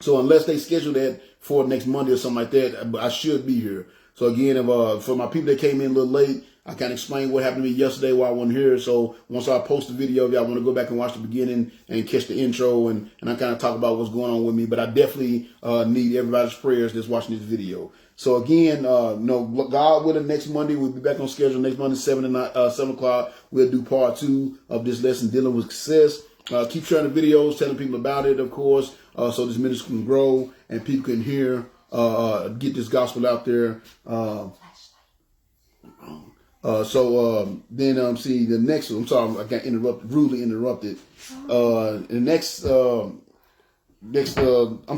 So unless they schedule that for next Monday or something like that, I should be here. So again, if, for my people that came in a little late, I kind of explained what happened to me yesterday while I wasn't here. So once I post the video, if y'all want to go back and watch the beginning and catch the intro, and I kind of talk about what's going on with me. But I definitely need everybody's prayers that's watching this video. So again, God willing, next Monday we'll be back on schedule. Next Monday, 7 o'clock, we'll do part 2 of this lesson, dealing with success. Keep sharing the videos, telling people about it, of course, so this ministry can grow and people can hear, get this gospel out there. See the next one. I'm sorry, I got rudely interrupted. The next, I'm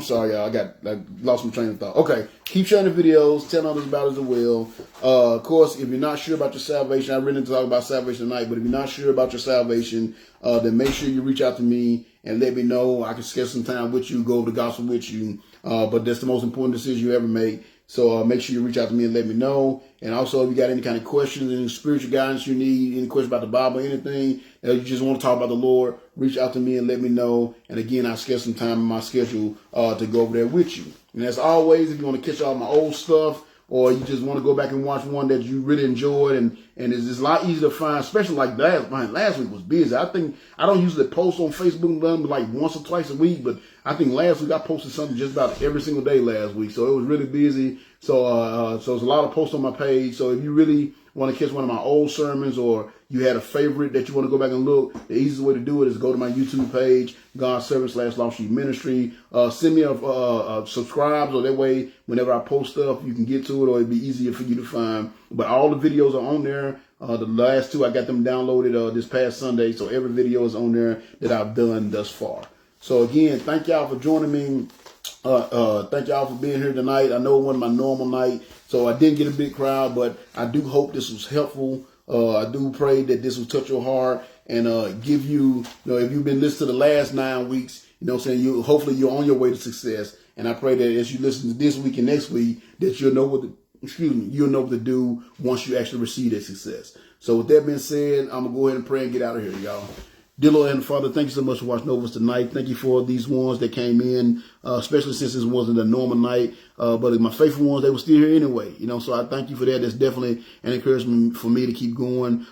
sorry, y'all. I lost my train of thought. Okay, keep sharing the videos, tell others about it as well. Of course, if you're not sure about your salvation, I really didn't talk about salvation tonight. But if you're not sure about your salvation, then make sure you reach out to me and let me know. I can schedule some time with you, go over the gospel with you. But that's the most important decision you ever make. So make sure you reach out to me and let me know. And also, if you got any kind of questions, any spiritual guidance you need, any questions about the Bible, anything, you just want to talk about the Lord, reach out to me and let me know. And again, I'll schedule some time in my schedule to go over there with you. And as always, if you want to catch all my old stuff, or you just want to go back and watch one that you really enjoyed, and it's a lot easier to find, especially like last week was busy. I think I don't usually post on Facebook like once or twice a week, but I think last week I posted something just about every single day last week. So it was really busy. So there's a lot of posts on my page. So if you really want to catch one of my old sermons, or you had a favorite that you want to go back and look, the easiest way to do it is go to my YouTube page, God's Servant / Lost Sheep Ministry. Send me a subscribe, so that way whenever I post stuff, you can get to it, or it'd be easier for you to find. But all the videos are on there. The last 2, I got them downloaded this past Sunday, so every video is on there that I've done thus far. So again, thank y'all for joining me. Thank y'all for being here tonight. I know it wasn't my normal night, so I didn't get a big crowd, but I do hope this was helpful. I do pray that this will touch your heart and give you, if you've been listening to the last 9 weeks, hopefully you're on your way to success. And I pray that as you listen to this week and next week, that you'll know what to do once you actually receive that success. So with that being said, I'm going to go ahead and pray and get out of here, y'all. Dear Lord and Father, thank you so much for watching over us tonight. Thank you for these ones that came in, especially since this wasn't a normal night. But my faithful ones, they were still here anyway. So I thank you for that. That's definitely an encouragement for me to keep going.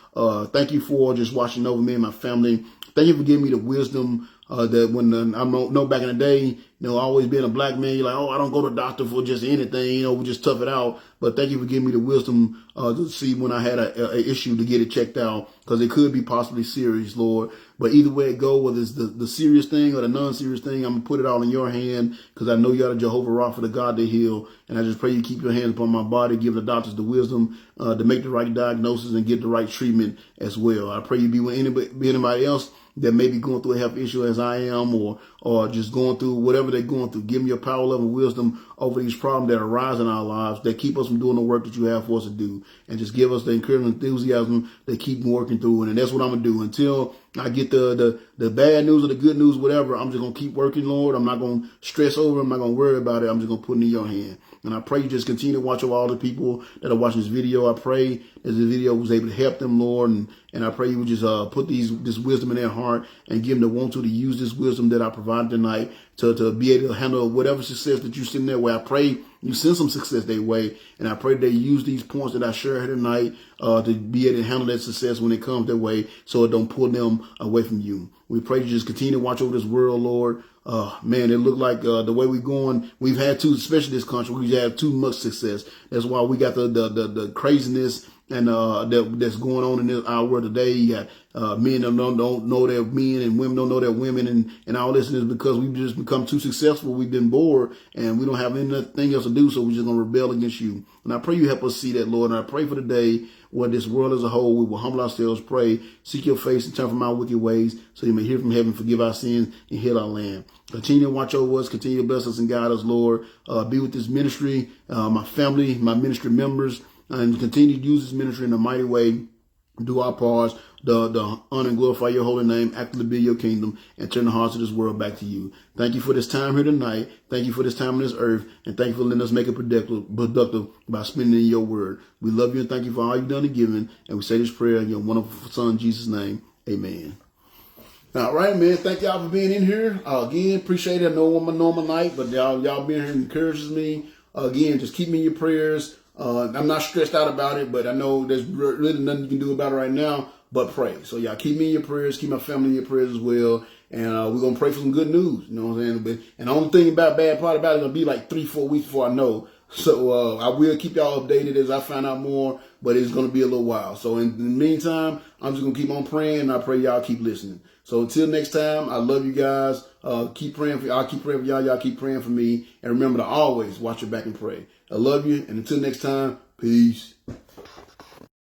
Thank you for just watching over me and my family. Thank you for giving me the wisdom that when I know back in the day, always being a black man, you're like, oh, I don't go to the doctor for just anything, we just tough it out. But thank you for giving me the wisdom to see when I had a issue to get it checked out, because it could be possibly serious, Lord. But either way it go, whether it's the serious thing or the non-serious thing, I'm going to put it all in your hand, because I know you're the Jehovah Rapha, the God that heal. And I just pray you keep your hands upon my body, give the doctors the wisdom to make the right diagnosis and get the right treatment as well. I pray you be with anybody else that may be going through a health issue as I am, or just going through whatever they're going through. Give me your power, love, and wisdom over these problems that arise in our lives that keep us from doing the work that you have for us to do. And just give us the encouragement, enthusiasm that keep working through it. And that's what I'm going to do until I get the bad news or the good news, whatever. I'm just going to keep working, Lord. I'm not going to stress over it. I'm not going to worry about it. I'm just going to put it in your hand. And I pray you just continue to watch over all the people that are watching this video. I pray that the video was able to help them, Lord. And I pray you would just put this wisdom in their heart and give them the want to use this wisdom that I provided tonight to be able to handle whatever success that you send their way. I pray you send some success their way. And I pray they use these points that I share here tonight to be able to handle that success when it comes their way, so it don't pull them away from you. We pray you just continue to watch over this world, Lord. Man, it looked like the way we're going, we've had especially this country, we've had too much success. That's why we got the craziness and that's going on in our world today. You got men that don't know their men, and women don't know their women, and all this is because we've just become too successful. We've been bored, and we don't have anything else to do, so we're just going to rebel against you. And I pray you help us see that, Lord. And I pray for the day where this world as a whole, we will humble ourselves, pray, seek your face, and turn from our wicked ways, so you may hear from heaven, forgive our sins, and heal our land. Continue to watch over us, continue to bless us and guide us, Lord. Be with this ministry, my family, my ministry members, and continue to use this ministry in a mighty way. do our parts, the honor and glorify your holy name, actively build your kingdom, and turn the hearts of this world back to you. Thank you for this time here tonight. Thank you for this time on this earth, and thank you for letting us make it productive by spending in your word. We love you and thank you for all you've done and given, and we say this prayer in your wonderful Son, Jesus' name. Amen. All right, man. Thank y'all for being in here. Again, appreciate it. I know on my normal night, but y'all being here encourages me. Again, just keep me in your prayers. I'm not stressed out about it, but I know there's really nothing you can do about it right now but pray. So y'all keep me in your prayers, keep my family in your prayers as well. And we're going to pray for some good news. You know what I'm saying? And the only thing bad part about it, it'll be like 3-4 weeks before I know. So I will keep y'all updated as I find out more, but it's going to be a little while. So in the meantime, I'm just going to keep on praying, and I pray y'all keep listening. So until next time, I love you guys. Keep praying for y'all. I'll keep praying for y'all. Y'all keep praying for me. And remember to always watch your back and pray. I love you. And until next time, peace.